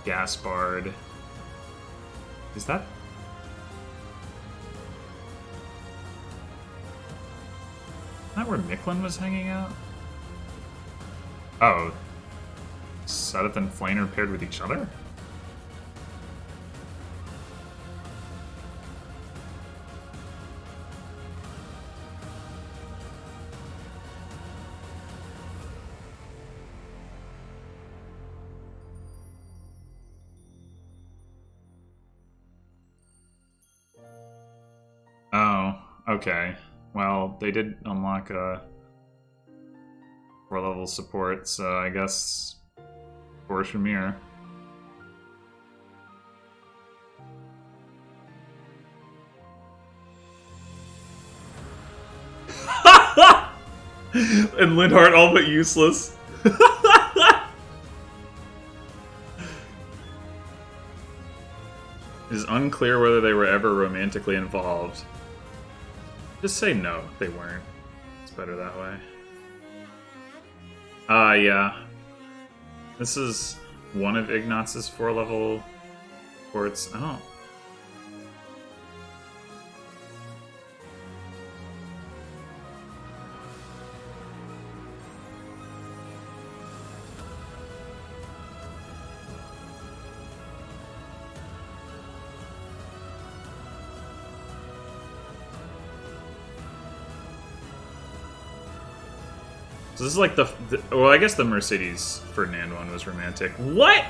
Gaspard. Is that... Is that where Micklin was hanging out? Oh. Sedith and Flainer paired with each other? Oh, okay. Well, they did unlock a 4-level support, so I guess for Shamir. And Lindhart all but useless. It is unclear whether they were ever romantically involved. Just say no, they weren't. It's better that way. Yeah. This is one of Ignaz's 4-level ports. I don't... So this is like the well, I guess the Mercedes Ferdinand one was romantic. What?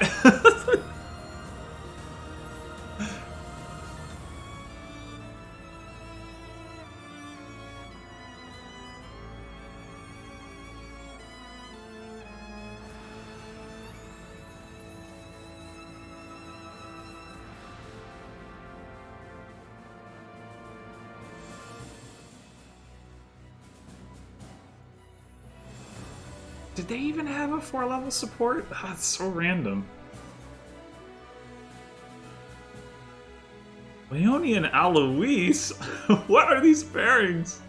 Did they even have a 4-level support? Oh, that's so random. Leonie and Alois? What are these pairings?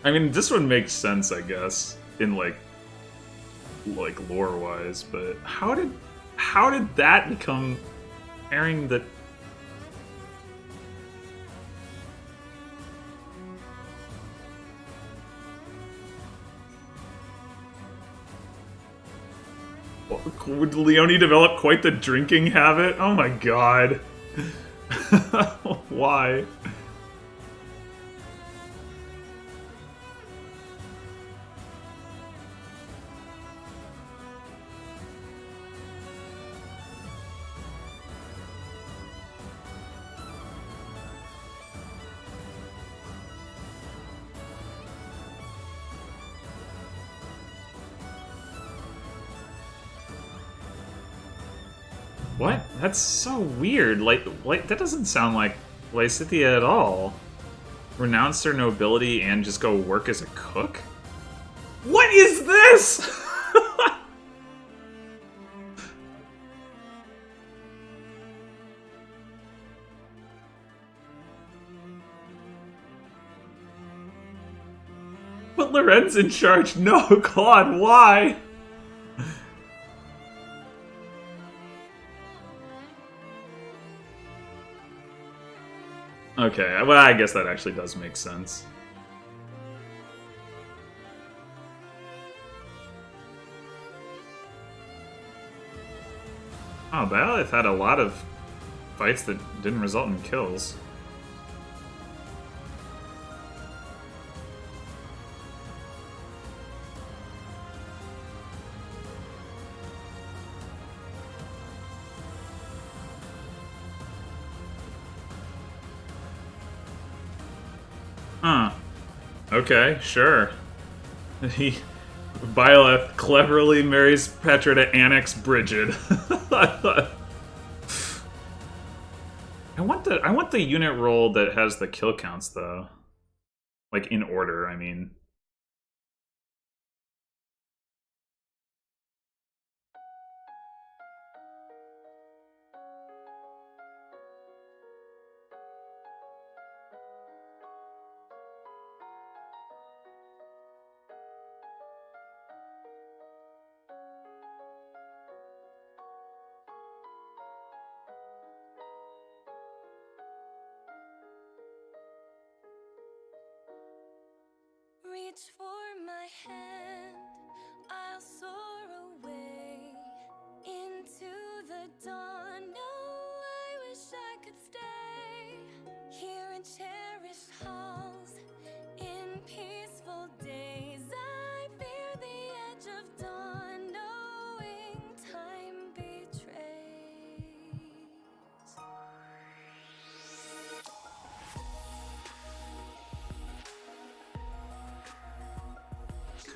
I mean, this one makes sense, I guess, in like lore-wise, but how did that become pairing that? Would Leonie develop quite the drinking habit? Oh my god. Why? What? That's so weird. Like that doesn't sound like Lysithea at all. Renounce their nobility and just go work as a cook? What is this? Put Lorenz in charge. No, Claude, why? Okay, well, I guess that actually does make sense. Oh, Baelith had a lot of fights that didn't result in kills. Huh. Okay, sure. Byleth cleverly marries Petra to annex Brigid. I want the unit roll that has the kill counts though. Like in order, I mean.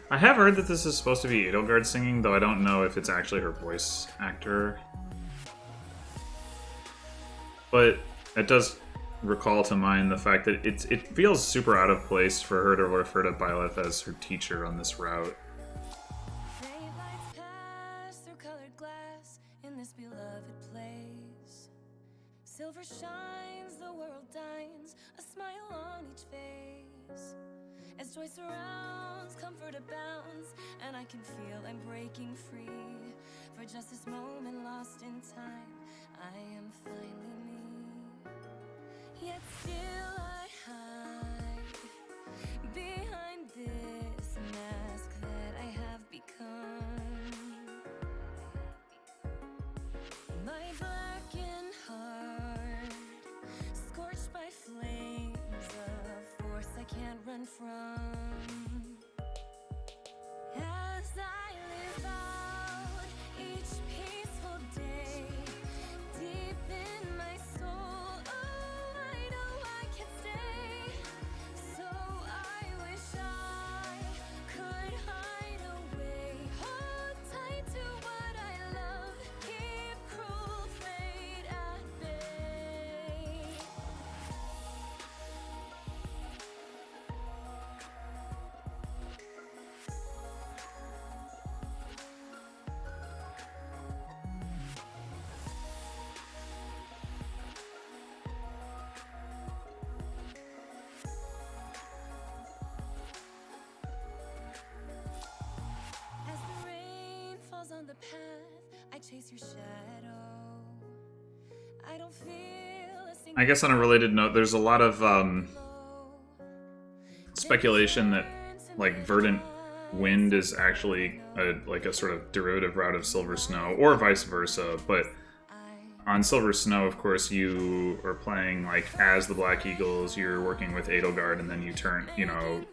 I have heard that this is supposed to be Edelgard singing, though I don't know if it's actually her voice actor. But it does recall to mind the fact that it feels super out of place for her to refer to Byleth as her teacher on this route. Faint lights pass through colored glass in this beloved place. Silver shines, the world dines, a smile on each face. As joy surrounds, comfort abounds, and I can feel I'm breaking free. For just this moment lost in time, I am finally me. Yet still I hide behind this mask that I have become. My blackened heart, scorched by flames of force I can't run from. As I live out each peaceful day, deep in my soul, oh, I know I can stay. So I wish I could hide away, hold tight to what I love, keep cruel fate at bay. As the rain falls on the path, I chase your shadow. I don't feel a single I guess on a related note, there's a lot of glow. speculation that like Verdant Wind is actually like a sort of derivative route of Silver Snow, or vice versa. But on Silver Snow, of course, you are playing like as the Black Eagles. You're working with Edelgard, and then you turn, you know.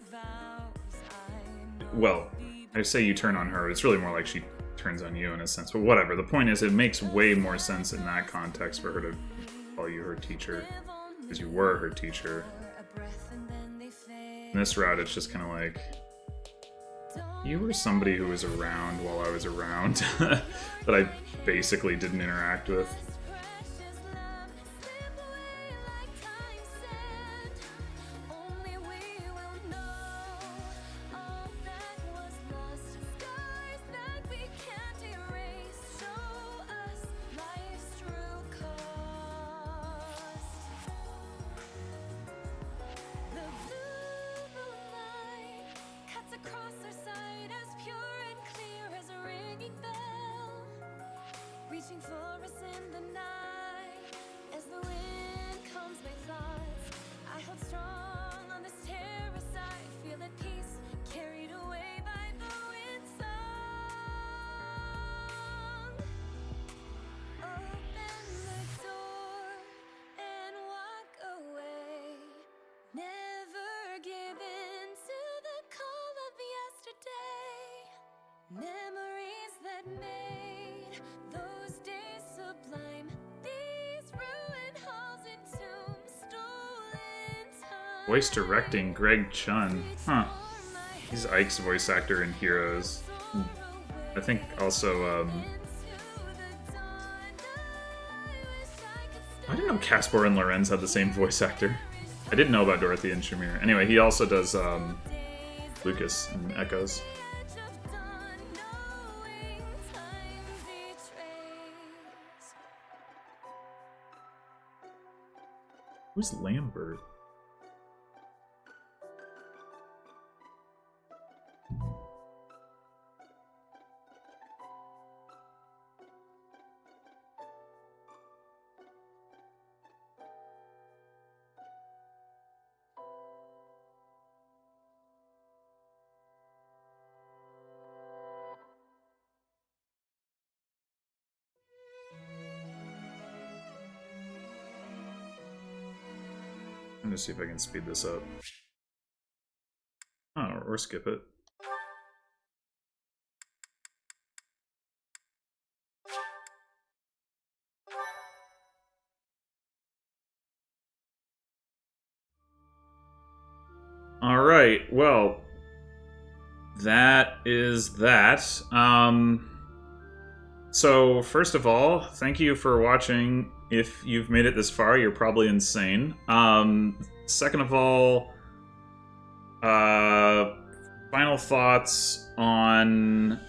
Well, I say you turn on her. It's really more like she turns on you in a sense. But whatever. The point is, it makes way more sense in that context for her to call you her teacher, because you were her teacher. In this route, it's just kind of like, you were somebody who was around while I was around, that I basically didn't interact with. Reaching for us in the night, as the wind calms my thoughts, I hold strong on this terrace. I feel at peace, carried away by the wind song. Open the door and walk away. Never give in to the call of yesterday. Memories that made those days sublime. These ruined halls and tombs, stolen time. Voice directing Greg Chun. Huh. He's Ike's voice actor in Heroes. I think also, I didn't know Caspar and Lorenz had the same voice actor. I didn't know about Dorothy and Shamir. Anyway, he also does Lucas in Echoes. Who's Lambert? I'm gonna see if I can speed this up. Oh, or skip it. Alright, well, that is that. So first of all, thank you for watching. If you've made it this far, you're probably insane. Second of all, final thoughts on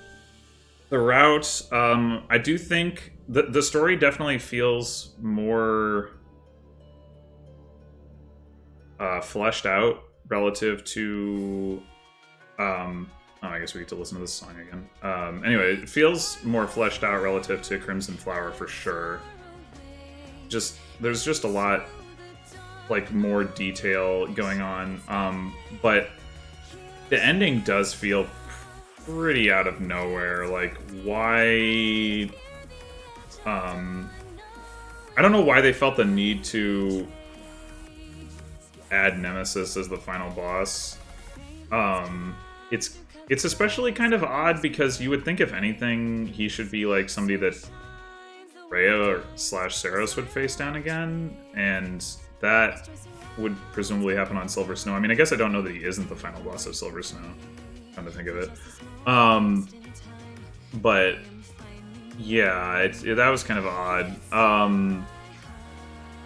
the route. I do think the story definitely feels more fleshed out relative to oh, I guess we get to listen to this song again. Anyway, it feels more fleshed out relative to Crimson Flower for sure. There's just a lot, like, more detail going on. But the ending does feel pretty out of nowhere. Like, why? I don't know why they felt the need to add Nemesis as the final boss. It's especially kind of odd because you would think, if anything, he should be like somebody that Rhea / Saros would face down again, and that would presumably happen on Silver Snow. I mean, I guess I don't know that he isn't the final boss of Silver Snow, come to think of it. But yeah, that was kind of odd.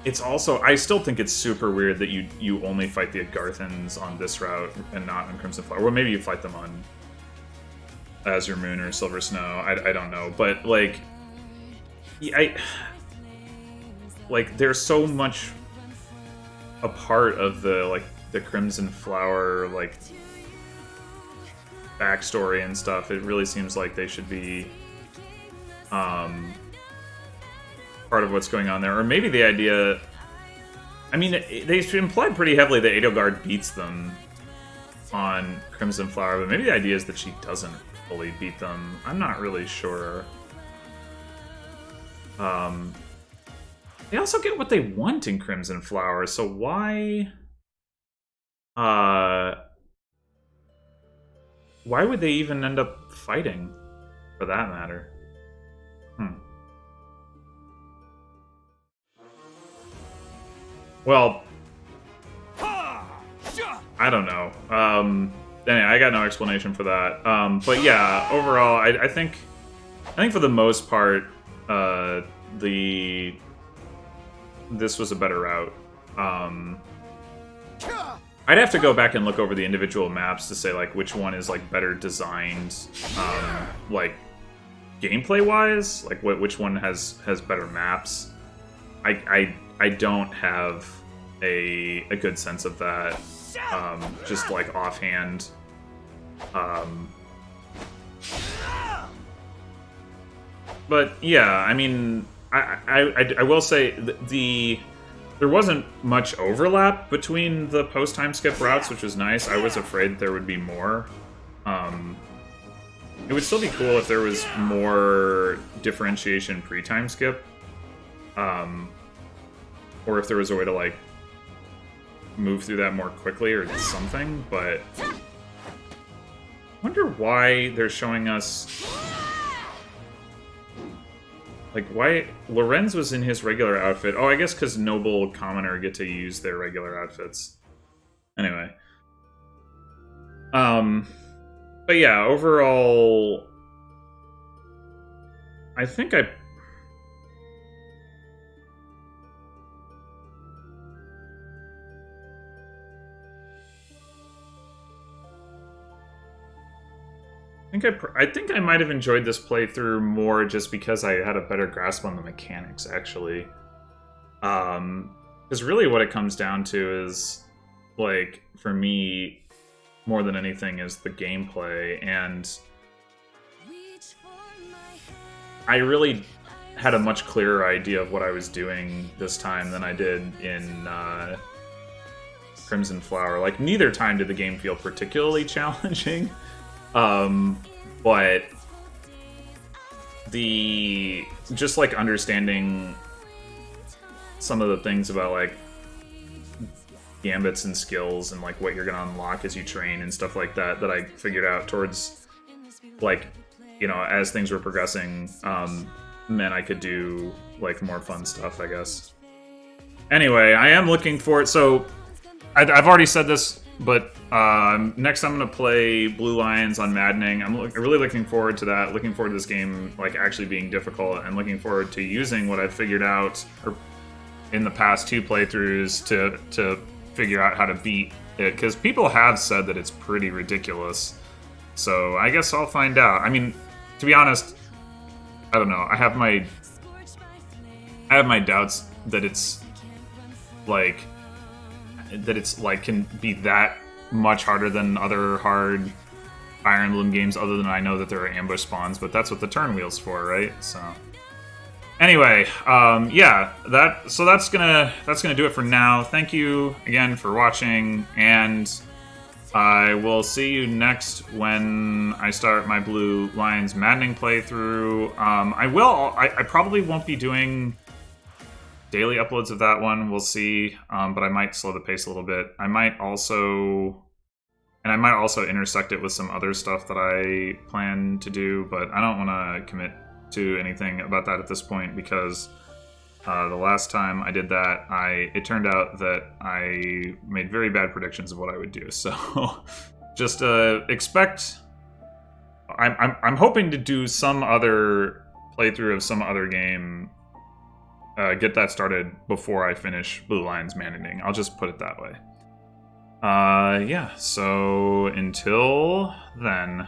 It's also, I still think it's super weird that you only fight the Agarthans on this route and not on Crimson Flower. Well, maybe you fight them on Azure Moon or Silver Snow. I don't know, but like, there's so much a part of the Crimson Flower backstory and stuff. It really seems like they should be part of what's going on there. Or maybe the idea, I mean, they implied pretty heavily that Edelgard beats them on Crimson Flower, but maybe the idea is that she doesn't fully beat them. I'm not really sure. They also get what they want in Crimson Flower, so why would they even end up fighting, for that matter? Well, I don't know. Anyway, I got no explanation for that. But yeah, overall, I think for the most part, this was a better route. I'd have to go back and look over the individual maps to say like which one is like better designed, like gameplay wise, like which one has better maps. I don't have a good sense of that, just like offhand. But yeah, I mean, I will say there wasn't much overlap between the post time skip routes, which was nice. I was afraid there would be more. It would still be cool if there was more differentiation pre time skip. Or if there was a way to, like, move through that more quickly or something, but I wonder why they're showing us, like, why Lorenz was in his regular outfit. Oh, I guess because Noble Commoner get to use their regular outfits. Anyway. But yeah, overall, I think I think I might have enjoyed this playthrough more just because I had a better grasp on the mechanics, actually. Because really what it comes down to is, like, for me, more than anything, is the gameplay, and I really had a much clearer idea of what I was doing this time than I did in Crimson Flower. Like, neither time did the game feel particularly challenging. But just like understanding some of the things about like gambits and skills and like what you're gonna unlock as you train and stuff like that I figured out towards, like, you know, as things were progressing, meant I could do like more fun stuff, I guess. Anyway, I am looking for it. So I've already said this But next I'm gonna play Blue Lions on Maddening. I'm really looking forward to that. Looking forward to this game like actually being difficult, and looking forward to using what I've figured out in the past 2 playthroughs to figure out how to beat it. Because people have said that it's pretty ridiculous. So I guess I'll find out. I mean, to be honest, I don't know. I have my doubts that it's like can be that much harder than other hard Fire Emblem games, other than I know that there are ambush spawns, but that's what the turn wheel's for, right? So anyway, yeah, that's gonna do it for now. Thank you again for watching, and I will see you next when I start my Blue Lions Maddening playthrough. I probably won't be doing daily uploads of that one. We'll see, but I might slow the pace a little bit. I might also intersect it with some other stuff that I plan to do, but I don't want to commit to anything about that at this point, because the last time I did that, it turned out that I made very bad predictions of what I would do. So just expect. I'm hoping to do some other playthrough of some other game. Get that started before I finish Blue Lions Maddening. I'll just put it that way. Yeah, so until then.